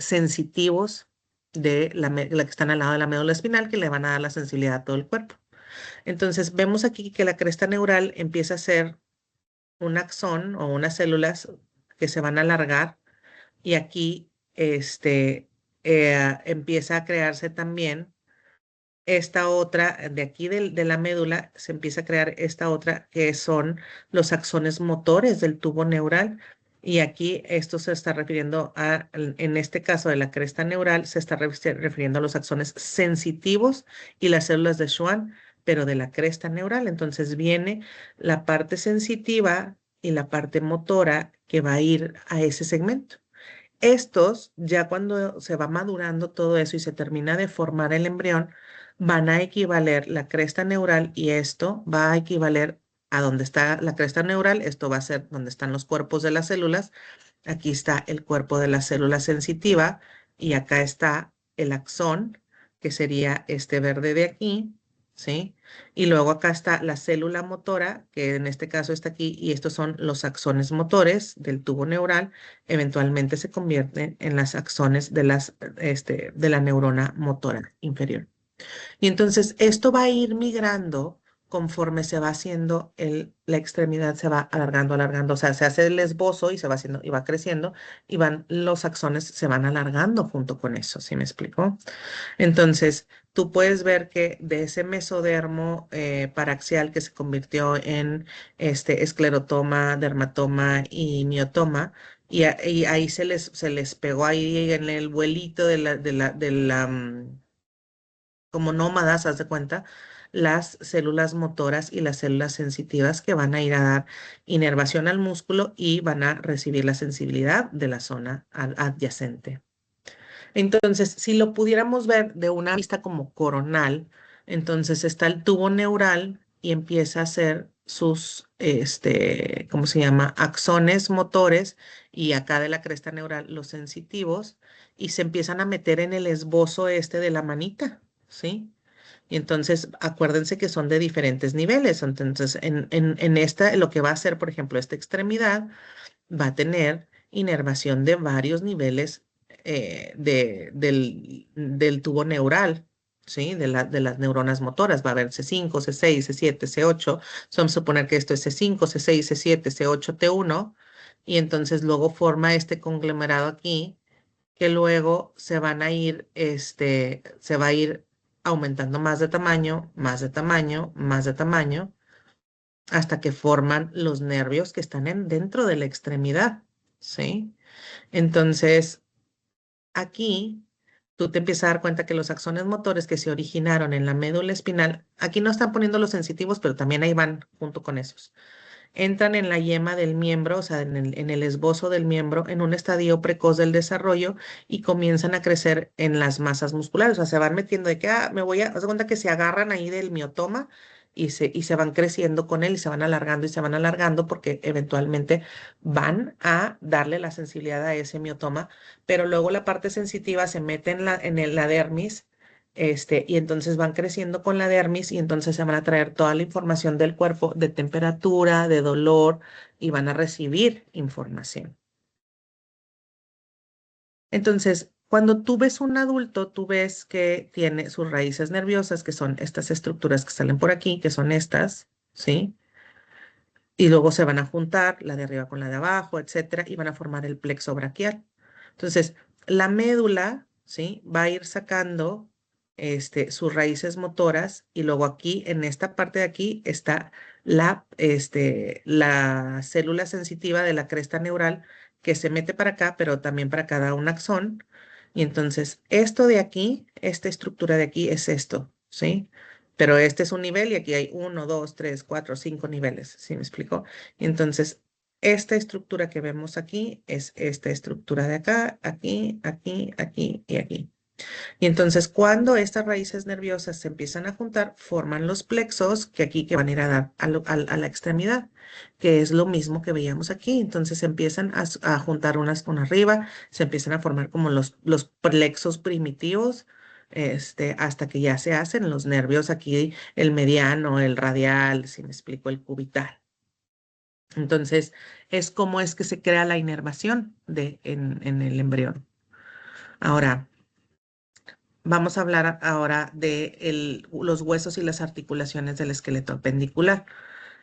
Speaker 1: sensitivos de la que están al lado de la médula espinal, que le van a dar la sensibilidad a todo el cuerpo. Entonces vemos aquí que la cresta neural empieza a ser un axón o unas células que se van a alargar y aquí empieza a crearse también esta otra, de aquí de la médula, se empieza a crear esta otra que son los axones motores del tubo neural. Y aquí esto se está refiriendo en este caso de la cresta neural, se está refiriendo a los axones sensitivos y las células de Schwann, pero de la cresta neural. Entonces viene la parte sensitiva y la parte motora que va a ir a ese segmento. Estos, ya cuando se va madurando todo eso y se termina de formar el embrión, van a equivaler la cresta neural y esto va a equivaler a donde está la cresta neural, esto va a ser donde están los cuerpos de las células. Aquí está el cuerpo de la célula sensitiva y acá está el axón, que sería este verde de aquí, ¿sí? Y luego acá está la célula motora, que en este caso está aquí, y estos son los axones motores del tubo neural. Eventualmente se convierten en las axones de la neurona motora inferior. Y entonces esto va a ir migrando conforme se va haciendo la extremidad se va alargando, alargando, o sea, se hace el esbozo y se va haciendo y va creciendo y los axones se van alargando junto con eso, ¿sí me explico? Entonces, tú puedes ver que de ese mesodermo paraxial que se convirtió en este esclerotoma, dermatoma y miotoma, y ahí se les pegó ahí en el vuelito como nómadas, haz de cuenta, las células motoras y las células sensitivas que van a ir a dar inervación al músculo y van a recibir la sensibilidad de la zona adyacente. Entonces, si lo pudiéramos ver de una vista como coronal, entonces está el tubo neural y empieza a hacer ¿cómo se llama? Axones motores y acá de la cresta neural los sensitivos y se empiezan a meter en el esbozo de la manita, ¿sí? Y entonces acuérdense que son de diferentes niveles. Entonces, en esta, lo que va a hacer, por ejemplo, esta extremidad va a tener inervación de varios niveles del tubo neural, ¿sí? De las neuronas motoras. Va a haber C5, C6, C7, C8. Vamos a suponer que esto es C5, C6, C7, C8, T1. Y entonces luego forma este conglomerado aquí, que luego se va a ir aumentando más de tamaño, más de tamaño, más de tamaño, hasta que forman los nervios que están dentro de la extremidad, ¿sí? Entonces, aquí tú te empiezas a dar cuenta que los axones motores que se originaron en la médula espinal, aquí no están poniendo los sensitivos, pero también ahí van junto con esos, entran en la yema del miembro, o sea, en el esbozo del miembro, en un estadio precoz del desarrollo y comienzan a crecer en las masas musculares, o sea, se van metiendo de que, haz de cuenta que se agarran ahí del miotoma y se van creciendo con él y se van alargando y se van alargando porque eventualmente van a darle la sensibilidad a ese miotoma, pero luego la parte sensitiva se mete en la dermis. Y entonces van creciendo con la dermis y entonces se van a traer toda la información del cuerpo de temperatura, de dolor y van a recibir información. Entonces, cuando tú ves un adulto, tú ves que tiene sus raíces nerviosas, que son estas estructuras que salen por aquí, que son estas, ¿sí? Y luego se van a juntar la de arriba con la de abajo, etcétera, y van a formar el plexo braquial. Entonces, la médula, ¿sí? Va a ir sacando sus raíces motoras y luego aquí, en esta parte de aquí, está la célula sensitiva de la cresta neural que se mete para acá, pero también para cada un axón. Y entonces, esto de aquí, esta estructura de aquí es esto, ¿sí? Pero este es un nivel y aquí hay uno, dos, tres, cuatro, cinco niveles, ¿sí me explico? Y entonces, esta estructura que vemos aquí es esta estructura de acá, aquí, aquí, aquí y aquí. Y entonces, cuando estas raíces nerviosas se empiezan a juntar, forman los plexos que aquí que van a ir a dar a la extremidad, que es lo mismo que veíamos aquí. Entonces, se empiezan a juntar unas con arriba, se empiezan a formar como los plexos primitivos. Hasta que ya se hacen los nervios aquí, el mediano, el radial, si me explico, el cubital. Entonces, es como es que se crea la inervación en el embrión. Ahora, vamos a hablar ahora de los huesos y las articulaciones del esqueleto apendicular.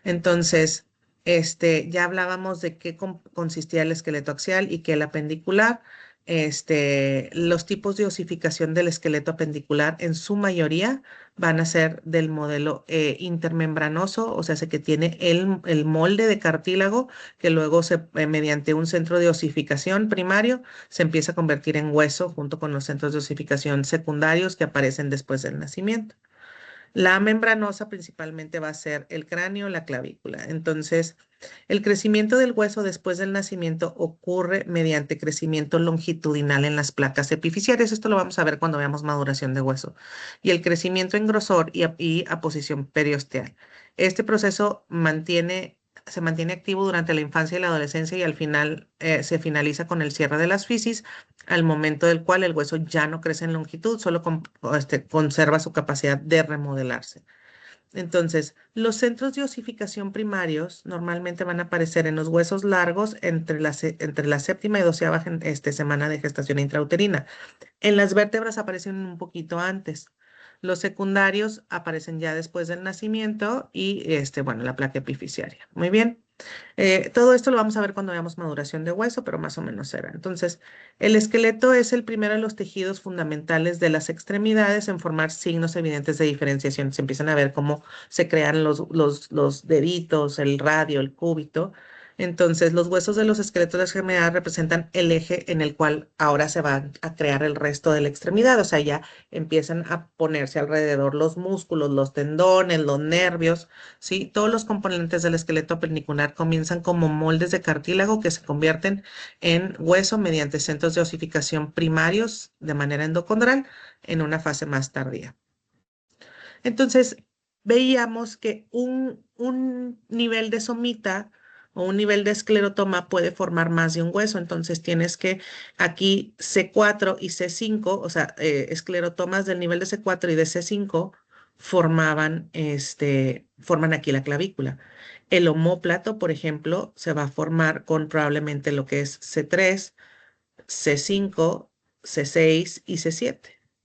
Speaker 1: Entonces, ya hablábamos de qué consistía el esqueleto axial y qué el apendicular. Los tipos de osificación del esqueleto apendicular en su mayoría van a ser del modelo intermembranoso, o sea, sé que tiene el molde de cartílago que luego mediante un centro de osificación primario se empieza a convertir en hueso junto con los centros de osificación secundarios que aparecen después del nacimiento. La membranosa principalmente va a ser el cráneo, la clavícula. Entonces, el crecimiento del hueso después del nacimiento ocurre mediante crecimiento longitudinal en las placas epifisiarias. Esto lo vamos a ver cuando veamos maduración de hueso. Y el crecimiento en grosor y a posición periosteal. Este proceso se mantiene activo durante la infancia y la adolescencia y al final se finaliza con el cierre de las fisis, al momento del cual el hueso ya no crece en longitud, solo conserva su capacidad de remodelarse. Entonces, los centros de osificación primarios normalmente van a aparecer en los huesos largos entre la séptima y doceava semana de gestación intrauterina. En las vértebras aparecen un poquito antes. Los secundarios aparecen ya después del nacimiento y, bueno, la placa epifisiaria. Muy bien. Todo esto lo vamos a ver cuando veamos maduración de hueso, pero más o menos era. Entonces, el esqueleto es el primero de los tejidos fundamentales de las extremidades en formar signos evidentes de diferenciación. Se empiezan a ver cómo se crean los deditos, el radio, el cúbito. Entonces, los huesos de los esqueletos de la extremidad representan el eje en el cual ahora se va a crear el resto de la extremidad. O sea, ya empiezan a ponerse alrededor los músculos, los tendones, los nervios. ¿Sí? Todos los componentes del esqueleto appendicular comienzan como moldes de cartílago que se convierten en hueso mediante centros de osificación primarios de manera endocondral en una fase más tardía. Entonces, veíamos que un nivel de somita o un nivel de esclerotoma puede formar más de un hueso. Entonces, tienes que aquí C4 y C5, o sea, esclerotomas del nivel de C4 y de C5 forman aquí la clavícula. El omóplato, por ejemplo, se va a formar con probablemente lo que es C3, C5, C6 y C7.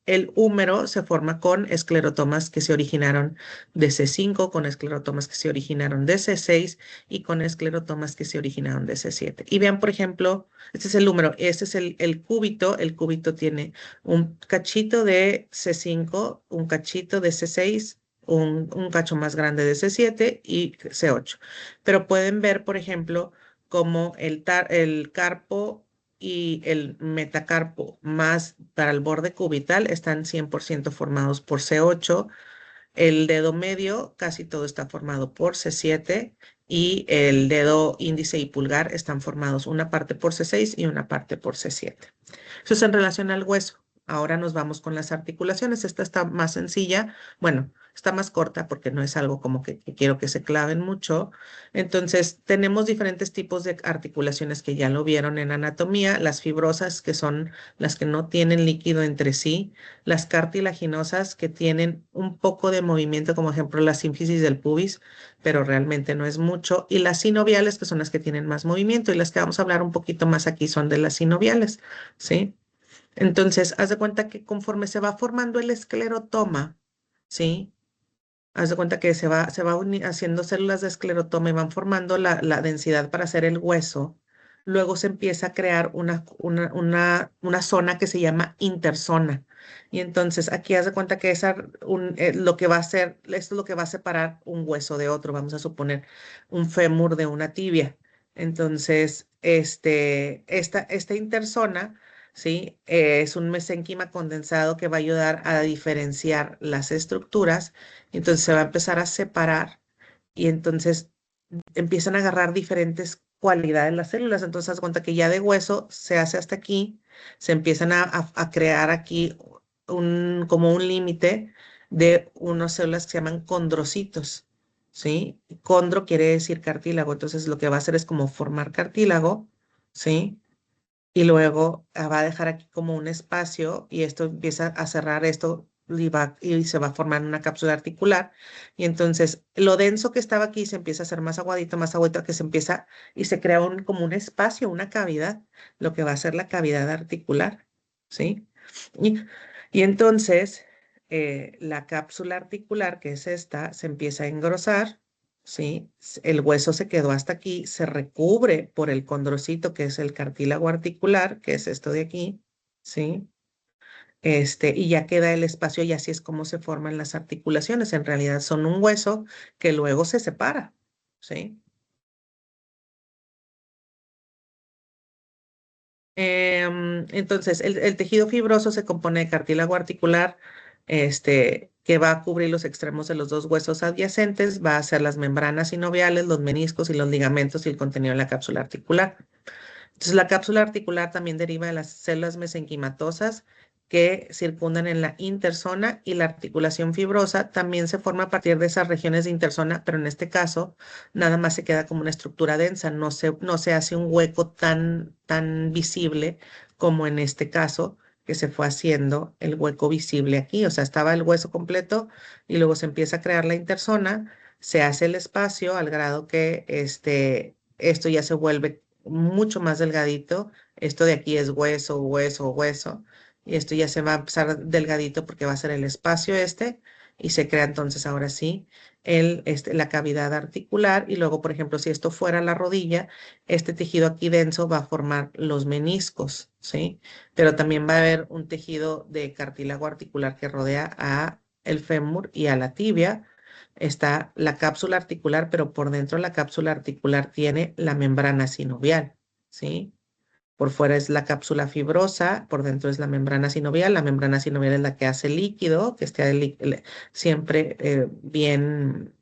Speaker 1: El húmero se forma con esclerotomas que se originaron de C5, con esclerotomas que se originaron de C6 y con esclerotomas que se originaron de C7. Y vean, por ejemplo, este es el húmero, este es el cúbito. El cúbito tiene un cachito de C5, un cachito de C6, un cacho más grande de C7 y C8. Pero pueden ver, por ejemplo, como el carpo y el metacarpo más para el borde cubital están 100% formados por C8. El dedo medio casi todo está formado por C7 y el dedo índice y pulgar están formados una parte por C6 y una parte por C7. Eso es en relación al hueso. Ahora nos vamos con las articulaciones. Esta está más sencilla. Bueno, está más corta porque no es algo como que quiero que se claven mucho. Entonces, tenemos diferentes tipos de articulaciones que ya lo vieron en anatomía. Las fibrosas, que son las que no tienen líquido entre sí. Las cartilaginosas, que tienen un poco de movimiento, como ejemplo la sínfisis del pubis, pero realmente no es mucho. Y las sinoviales, que son las que tienen más movimiento. Y las que vamos a hablar un poquito más aquí son de las sinoviales. ¿Sí? Entonces, haz de cuenta que conforme se va formando el esclerotoma, ¿sí? Haz de cuenta que se va haciendo células de esclerotoma y van formando la densidad para hacer el hueso. Luego se empieza a crear una zona que se llama interzona. Y entonces aquí haz de cuenta que lo que va a hacer, esto es lo que va a separar un hueso de otro. Vamos a suponer un fémur de una tibia. Entonces, esta interzona, ¿sí? Es un mesénquima condensado que va a ayudar a diferenciar las estructuras. Entonces se va a empezar a separar y entonces empiezan a agarrar diferentes cualidades las células. Entonces, haz cuenta que ya de hueso se hace hasta aquí, se empiezan a crear aquí como un límite de unas células que se llaman condrocitos, ¿sí? Condro quiere decir cartílago, entonces lo que va a hacer es como formar cartílago, ¿sí? Y luego va a dejar aquí como un espacio y esto empieza a cerrar esto y se va a formar una cápsula articular. Y entonces lo denso que estaba aquí se empieza a hacer más aguadito, que se empieza y se crea como un espacio, una cavidad, lo que va a ser la cavidad articular, ¿sí? Y, y entonces la cápsula articular, que es esta, se empieza a engrosar. ¿Sí? El hueso se quedó hasta aquí, se recubre por el condrocito, que es el cartílago articular, que es esto de aquí, ¿sí? Y ya queda el espacio y así es como se forman las articulaciones. En realidad son un hueso que luego se separa, ¿sí? Entonces, el tejido fibroso se compone de cartílago articular, que va a cubrir los extremos de los dos huesos adyacentes, va a ser las membranas sinoviales, los meniscos y los ligamentos y el contenido de la cápsula articular. Entonces, la cápsula articular también deriva de las células mesenquimatosas que circundan en la interzona y la articulación fibrosa también se forma a partir de esas regiones de interzona, pero en este caso nada más se queda como una estructura densa, no se hace un hueco tan visible como en este caso que se fue haciendo el hueco visible aquí. O sea, estaba el hueso completo y luego se empieza a crear la interzona, se hace el espacio al grado que esto ya se vuelve mucho más delgadito. Esto de aquí es hueso, hueso, hueso. Y esto ya se va a empezar delgadito porque va a ser el espacio y se crea entonces ahora sí la cavidad articular. Y luego, por ejemplo, si esto fuera la rodilla, este tejido aquí denso va a formar los meniscos, ¿sí? Pero también va a haber un tejido de cartílago articular que rodea a el fémur y a la tibia. Está la cápsula articular, pero por dentro de la cápsula articular tiene la membrana sinovial, ¿sí? Por fuera es la cápsula fibrosa, por dentro es la membrana sinovial. La membrana sinovial es la que hace líquido, que esté siempre bien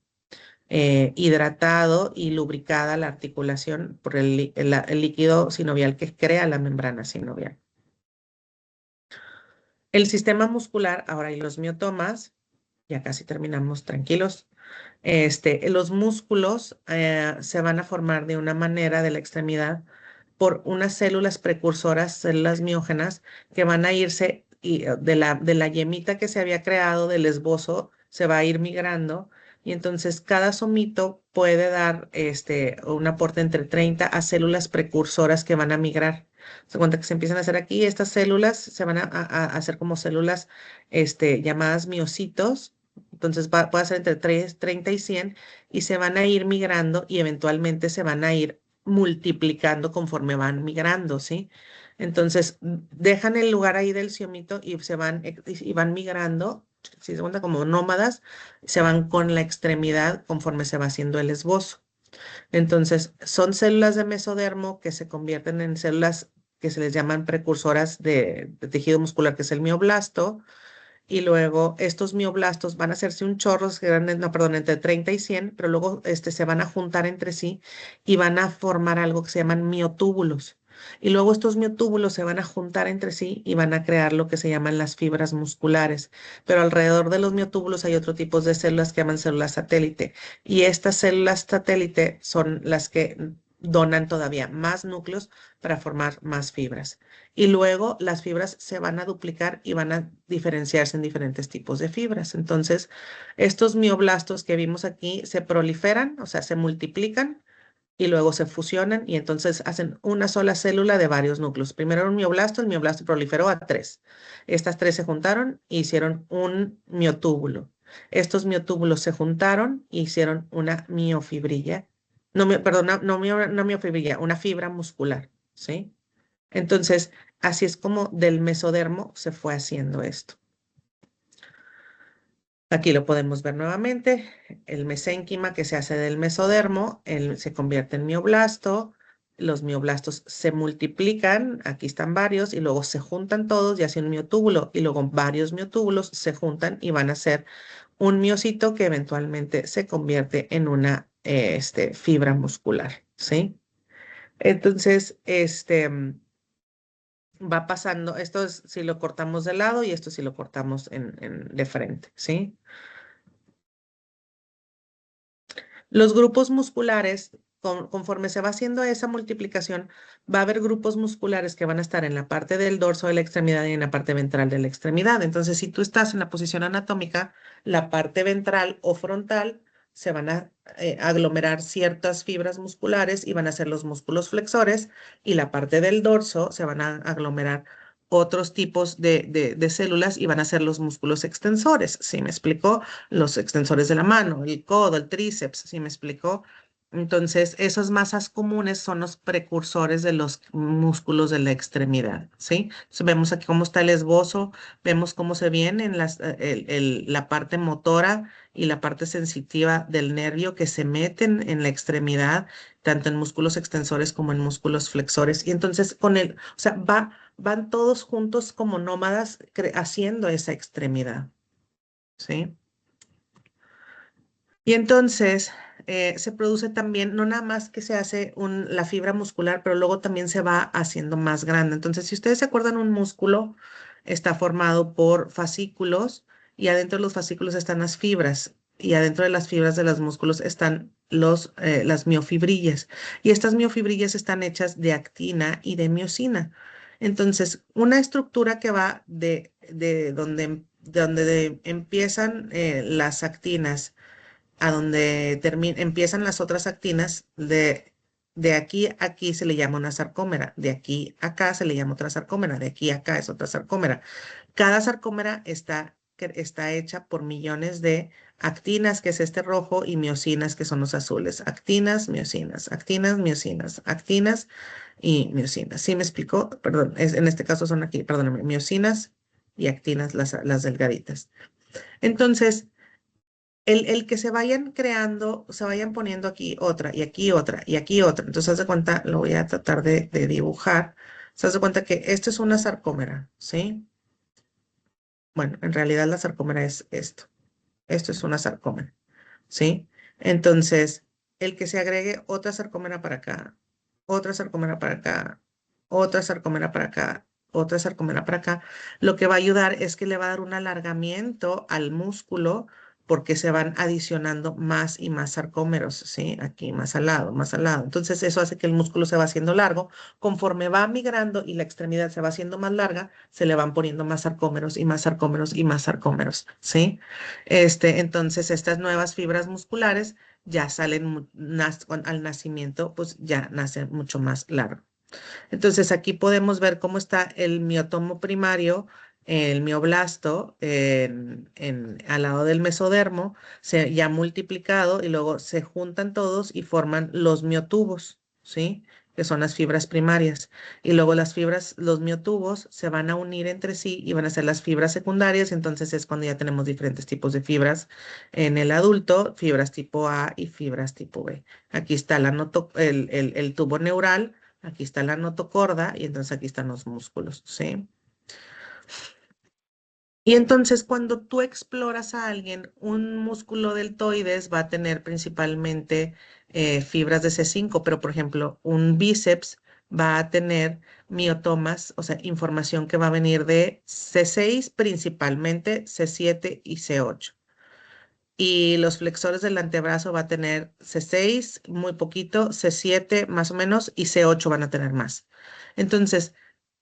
Speaker 1: hidratado y lubricada la articulación por el líquido sinovial que crea la membrana sinovial. El sistema muscular, ahora y los miotomas, ya casi terminamos tranquilos. Los músculos se van a formar de una manera de la extremidad por unas células precursoras, células miógenas, que van a irse y, de la yemita que se había creado, del esbozo, se va a ir migrando. Y entonces cada somito puede dar un aporte entre 30 a células precursoras que van a migrar. Se cuenta que se empiezan a hacer aquí, estas células se van a hacer como células llamadas miocitos. Entonces puede ser entre 30 y 100 y se van a ir migrando y eventualmente se van a ir multiplicando conforme van migrando, ¿sí? Entonces dejan el lugar ahí del ciomito y van migrando, si se cuenta como nómadas, se van con la extremidad conforme se va haciendo el esbozo. Entonces son células de mesodermo que se convierten en células que se les llaman precursoras de tejido muscular, que es el mioblasto, y luego estos mioblastos van a hacerse un chorro, no, perdón, entre 30 y 100, pero luego se van a juntar entre sí y van a formar algo que se llaman miotúbulos. Y luego estos miotúbulos se van a juntar entre sí y van a crear lo que se llaman las fibras musculares. Pero alrededor de los miotúbulos hay otro tipo de células que llaman células satélite. Y estas células satélite son las que donan todavía más núcleos para formar más fibras. Y luego las fibras se van a duplicar y van a diferenciarse en diferentes tipos de fibras. Entonces, estos mioblastos que vimos aquí se proliferan, o sea, se multiplican y luego se fusionan y entonces hacen una sola célula de varios núcleos. Primero era un mioblasto, el mioblasto proliferó a tres. Estas tres se juntaron e hicieron un miotúbulo. Estos miotúbulos se juntaron e hicieron una miofibrilla. No, perdón, no miofibrilla, una fibra muscular, ¿sí? Entonces, así es como del mesodermo se fue haciendo esto. Aquí lo podemos ver nuevamente. El mesénquima que se hace del mesodermo, se convierte en mioblasto. Los mioblastos se multiplican, aquí están varios, y luego se juntan todos y hacen un miotúbulo. Y luego varios miotúbulos se juntan y van a hacer un miocito que eventualmente se convierte en una fibra muscular, ¿sí? Entonces, va pasando, esto es si lo cortamos de lado y esto si lo cortamos de frente, ¿sí? Los grupos musculares, conforme se va haciendo esa multiplicación, va a haber grupos musculares que van a estar en la parte del dorso de la extremidad y en la parte ventral de la extremidad. Entonces, si tú estás en la posición anatómica, la parte ventral o frontal se van a aglomerar ciertas fibras musculares y van a ser los músculos flexores, y la parte del dorso se van a aglomerar otros tipos de células y van a ser los músculos extensores. ¿Sí me explicó? Los extensores de la mano, el codo, el tríceps, ¿sí me explicó? Entonces, esas masas comunes son los precursores de los músculos de la extremidad, ¿sí? Entonces, vemos aquí cómo está el esbozo, vemos cómo se viene la parte motora y la parte sensitiva del nervio que se meten en la extremidad, tanto en músculos extensores como en músculos flexores. Y entonces, o sea, van todos juntos como nómadas haciendo esa extremidad, ¿sí? Y entonces se produce también, no nada más que se hace la fibra muscular, pero luego también se va haciendo más grande. Entonces, si ustedes se acuerdan, un músculo está formado por fascículos y adentro de los fascículos están las fibras y adentro de las fibras de los músculos están las miofibrillas. Y estas miofibrillas están hechas de actina y de miosina. Entonces, una estructura que va de donde empiezan las actinas a donde empiezan las otras actinas, de aquí a aquí se le llama una sarcómera, de aquí a acá se le llama otra sarcómera, de aquí a acá es otra sarcómera. Cada sarcómera está hecha por millones de actinas, que es este rojo, y miosinas, que son los azules. Actinas, miosinas, actinas, miosinas, actinas y miosinas. ¿Sí me explicó? Perdón, en este caso son aquí, perdóname, miosinas y actinas, las delgaditas. Entonces, el que se vayan creando, se vayan poniendo aquí otra y aquí otra y aquí otra. Entonces, haz de cuenta, lo voy a tratar de dibujar. Se haz de cuenta que esto es una sarcómera, ¿sí? Bueno, en realidad la sarcómera es esto. Esto es una sarcómera, ¿sí? Entonces, el que se agregue otra sarcómera para acá, otra sarcómera para acá, otra sarcómera para acá, otra sarcómera para acá, lo que va a ayudar es que le va a dar un alargamiento al músculo porque se van adicionando más y más sarcómeros, ¿sí? Aquí más al lado, más al lado. Entonces, eso hace que el músculo se va haciendo largo. Conforme va migrando y la extremidad se va haciendo más larga, se le van poniendo más sarcómeros y más sarcómeros y más sarcómeros, ¿sí? Entonces, estas nuevas fibras musculares ya salen al nacimiento, pues ya nacen mucho más largo. Entonces, aquí podemos ver cómo está el miotomo primario, el mioblasto, al lado del mesodermo, ya multiplicado, y luego se juntan todos y forman los miotubos, ¿sí? Que son las fibras primarias. Y luego los miotubos se van a unir entre sí y van a ser las fibras secundarias. Entonces es cuando ya tenemos diferentes tipos de fibras en el adulto, fibras tipo A y fibras tipo B. Aquí está el tubo neural aquí está la notocorda y entonces aquí están los músculos, ¿sí? Y entonces cuando tú exploras a alguien, un músculo deltoides va a tener principalmente fibras de C5, pero por ejemplo, un bíceps va a tener miotomas, o sea, información que va a venir de C6 principalmente, C7 y C8. Y los flexores del antebrazo va a tener C6, muy poquito, C7 más o menos, y C8 van a tener más. Entonces,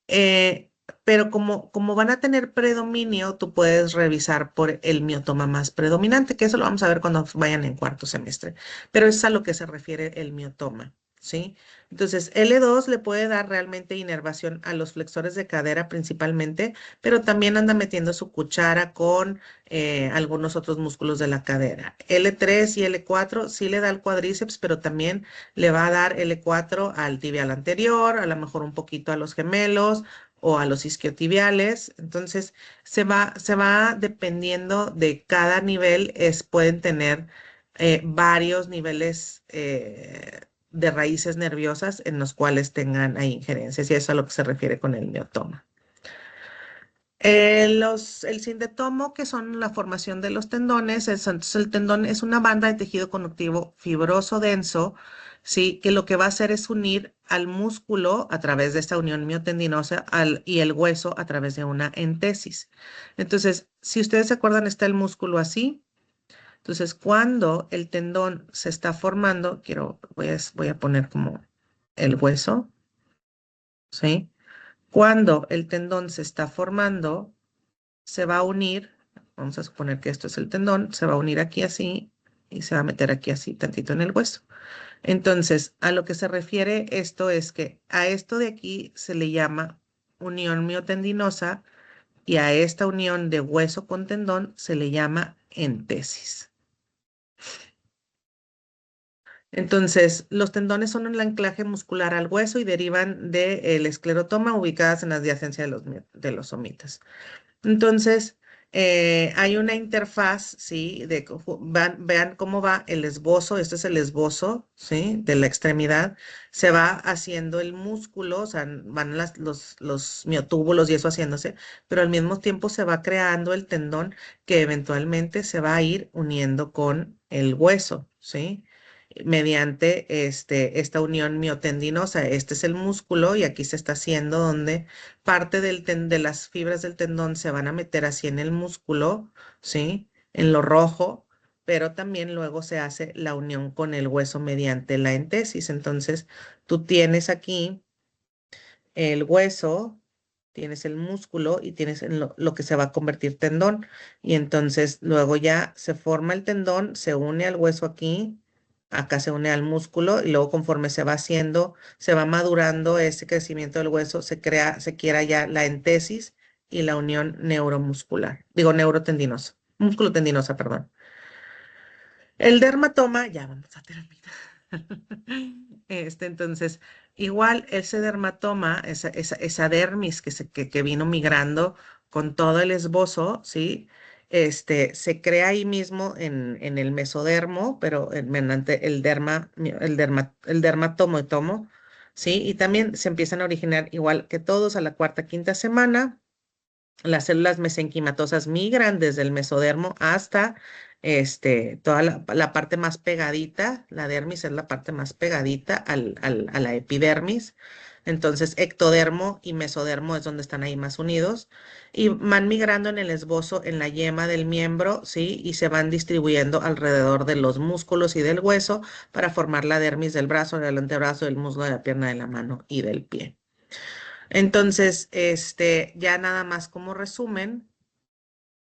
Speaker 1: eh, pero como van a tener predominio, tú puedes revisar por el miotoma más predominante, que eso lo vamos a ver cuando vayan en cuarto semestre. Pero es a lo que se refiere el miotoma, ¿sí? Entonces, L2 le puede dar realmente inervación a los flexores de cadera principalmente, pero también anda metiendo su cuchara con algunos otros músculos de la cadera. L3 y L4 sí le da al cuádriceps, pero también le va a dar L4 al tibial anterior, a lo mejor un poquito a los gemelos o a los isquiotibiales. Entonces, se va dependiendo de cada nivel, pueden tener varios niveles de raíces nerviosas en los cuales tengan ahí injerencias, y eso es a lo que se refiere con el miotoma. El sindetomo, que son la formación de los tendones, entonces el tendón es una banda de tejido conductivo fibroso denso, ¿sí? Que lo que va a hacer es unir al músculo a través de esta unión miotendinosa y el hueso a través de una entesis. Entonces, si ustedes se acuerdan, está el músculo así. Entonces, cuando el tendón se está formando, voy a poner como el hueso, ¿sí? Cuando el tendón se está formando, se va a unir, vamos a suponer que esto es el tendón, se va a unir aquí así y se va a meter aquí así tantito en el hueso. Entonces, a lo que se refiere esto es que a esto de aquí se le llama unión miotendinosa y a esta unión de hueso con tendón se le llama entesis. Entonces, los tendones son el anclaje muscular al hueso y derivan del esclerotoma, ubicadas en la adyacencia de los somitas. Entonces, hay una interfaz, ¿sí? Vean cómo va el esbozo, este es el esbozo, ¿sí? De la extremidad. Se va haciendo el músculo, o sea, van los miotúbulos y eso haciéndose, pero al mismo tiempo se va creando el tendón que eventualmente se va a ir uniendo con el hueso, ¿sí? Mediante esta unión miotendinosa. Este es el músculo y aquí se está haciendo donde parte de las fibras del tendón se van a meter así en el músculo, ¿sí? En lo rojo, pero también luego se hace la unión con el hueso mediante la entesis. Entonces, tú tienes aquí el hueso, tienes el músculo y tienes lo que se va a convertir tendón. Y entonces luego ya se forma el tendón, se une al hueso aquí, acá se une al músculo y luego conforme se va haciendo, se va madurando ese crecimiento del hueso, se quiera ya la entesis y la unión neuromuscular, digo neurotendinosa, músculo tendinosa, perdón. El dermatoma, ya vamos a terminar. Entonces, igual ese dermatoma, esa dermis que vino migrando con todo el esbozo, ¿sí? Se crea ahí mismo en el mesodermo, pero mediante el dermatomo, ¿sí? Y también se empiezan a originar, igual que todos, a la cuarta, quinta semana. Las células mesenquimatosas migran desde el mesodermo hasta toda la parte más pegadita. La dermis es la parte más pegadita a la epidermis. Entonces, ectodermo y mesodermo es donde están ahí más unidos. Y van migrando en el esbozo, en la yema del miembro, ¿sí? Y se van distribuyendo alrededor de los músculos y del hueso para formar la dermis del brazo, del antebrazo, del muslo, de la pierna, de la mano y del pie. Entonces, ya nada más como resumen,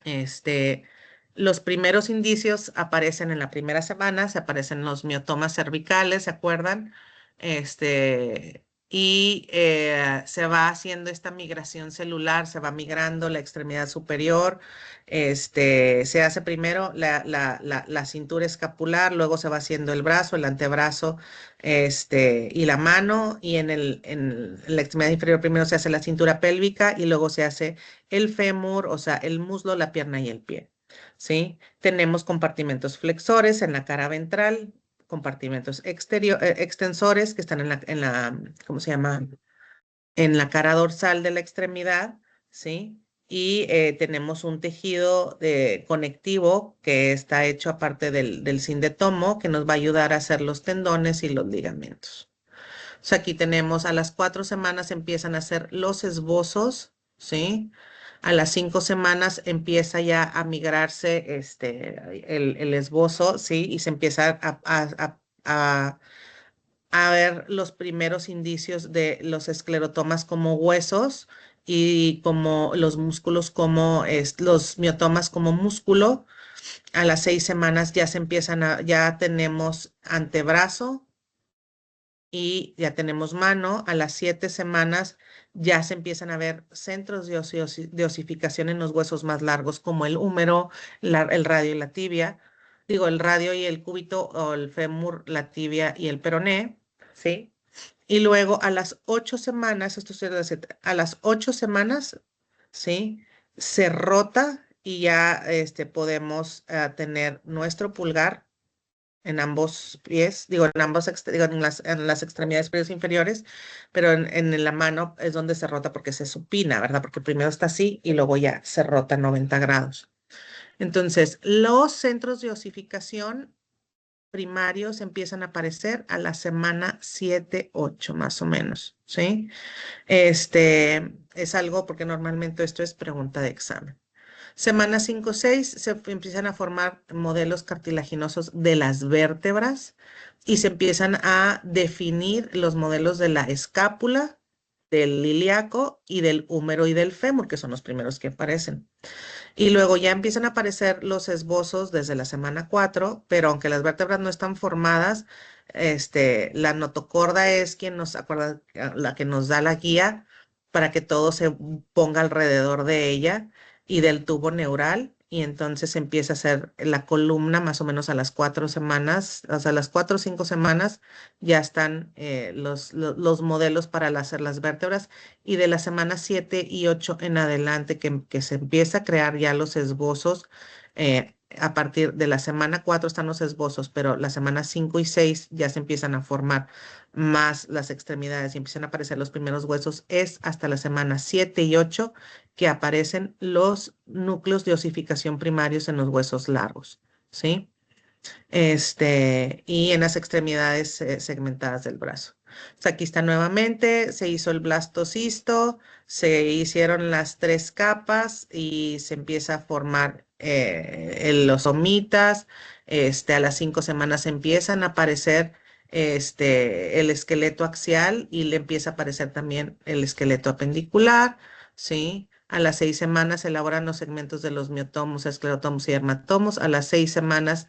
Speaker 1: este, los primeros indicios aparecen en la primera semana, se aparecen los miotomas cervicales, ¿se acuerdan? Y se va haciendo esta migración celular, se va migrando la extremidad superior, se hace primero la cintura escapular, luego se va haciendo el brazo, el antebrazo, y la mano, y en la extremidad inferior primero se hace la cintura pélvica y luego se hace el fémur, o sea, el muslo, la pierna y el pie, ¿sí? Tenemos compartimentos flexores en la cara ventral, compartimentos extensores que están ¿cómo se llama? En la cara dorsal de la extremidad, ¿sí? Y tenemos un tejido conectivo que está hecho aparte del sindetomo que nos va a ayudar a hacer los tendones y los ligamentos. O sea, aquí tenemos a las 4 semanas empiezan a hacer los esbozos, ¿sí? A las 5 semanas empieza ya a migrarse el esbozo, ¿sí? Y se empieza a ver los primeros indicios de los esclerotomas como huesos y como los músculos como los miotomas como músculo. A las 6 semanas ya ya tenemos antebrazo y ya tenemos mano. A las 7 semanas ya se empiezan a ver centros de osificación en los huesos más largos, como el húmero, el radio y la tibia. Digo, el radio y el cúbito, o el fémur, la tibia y el peroné, ¿sí? Y luego a las 8 semanas, a las 8 semanas, ¿sí? Se rota y ya podemos tener nuestro pulgar en ambos pies, digo, en las extremidades superiores e inferiores, pero en la mano es donde se rota porque se supina, ¿verdad? Porque primero está así y luego ya se rota 90 grados. Entonces, los centros de osificación primarios empiezan a aparecer a la semana 7, 8, más o menos, ¿sí? Es algo porque normalmente esto es pregunta de examen. Semana 5, 6 se empiezan a formar modelos cartilaginosos de las vértebras y se empiezan a definir los modelos de la escápula, del ilíaco y del húmero y del fémur, que son los primeros que aparecen. Y luego ya empiezan a aparecer los esbozos desde la semana 4, pero aunque las vértebras no están formadas, la notocorda es quien nos acuerda, la que nos da la guía para que todo se ponga alrededor de ella y del tubo neural. Y entonces empieza a hacer la columna más o menos a las 4 semanas, o sea, a las 4 o 5 semanas ya están los modelos para hacer las vértebras y de la semana 7 y 8 en adelante que se empieza a crear ya los esbozos. A partir de la semana 4 están los esbozos, pero la semana 5 y 6 ya se empiezan a formar más las extremidades y empiezan a aparecer los primeros huesos. Es hasta la semana 7 y 8 que aparecen los núcleos de osificación primarios en los huesos largos, ¿sí? Y en las extremidades segmentadas del brazo. O sea, aquí está nuevamente, se hizo el blastocisto, se hicieron las 3 capas y se empieza a formar los somitas. A las 5 semanas empiezan a aparecer el esqueleto axial y le empieza a aparecer también el esqueleto apendicular, ¿sí? A las 6 semanas se elaboran los segmentos de los miotomos, esclerotomos y dermatomos. A las 6 semanas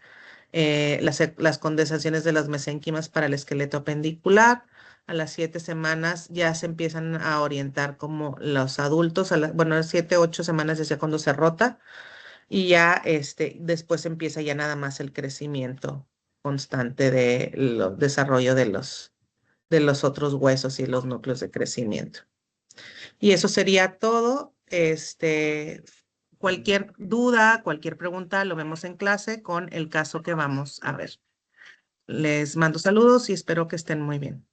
Speaker 1: las condensaciones de las mesénquimas para el esqueleto apendicular. A las 7 semanas ya se empiezan a orientar como los adultos, bueno, a las 7, 8 semanas ya cuando se rota y ya después empieza ya nada más el crecimiento constante del desarrollo de los otros huesos y los núcleos de crecimiento. Y eso sería todo. Cualquier duda, cualquier pregunta, lo vemos en clase con el caso que vamos a ver. Les mando saludos y espero que estén muy bien.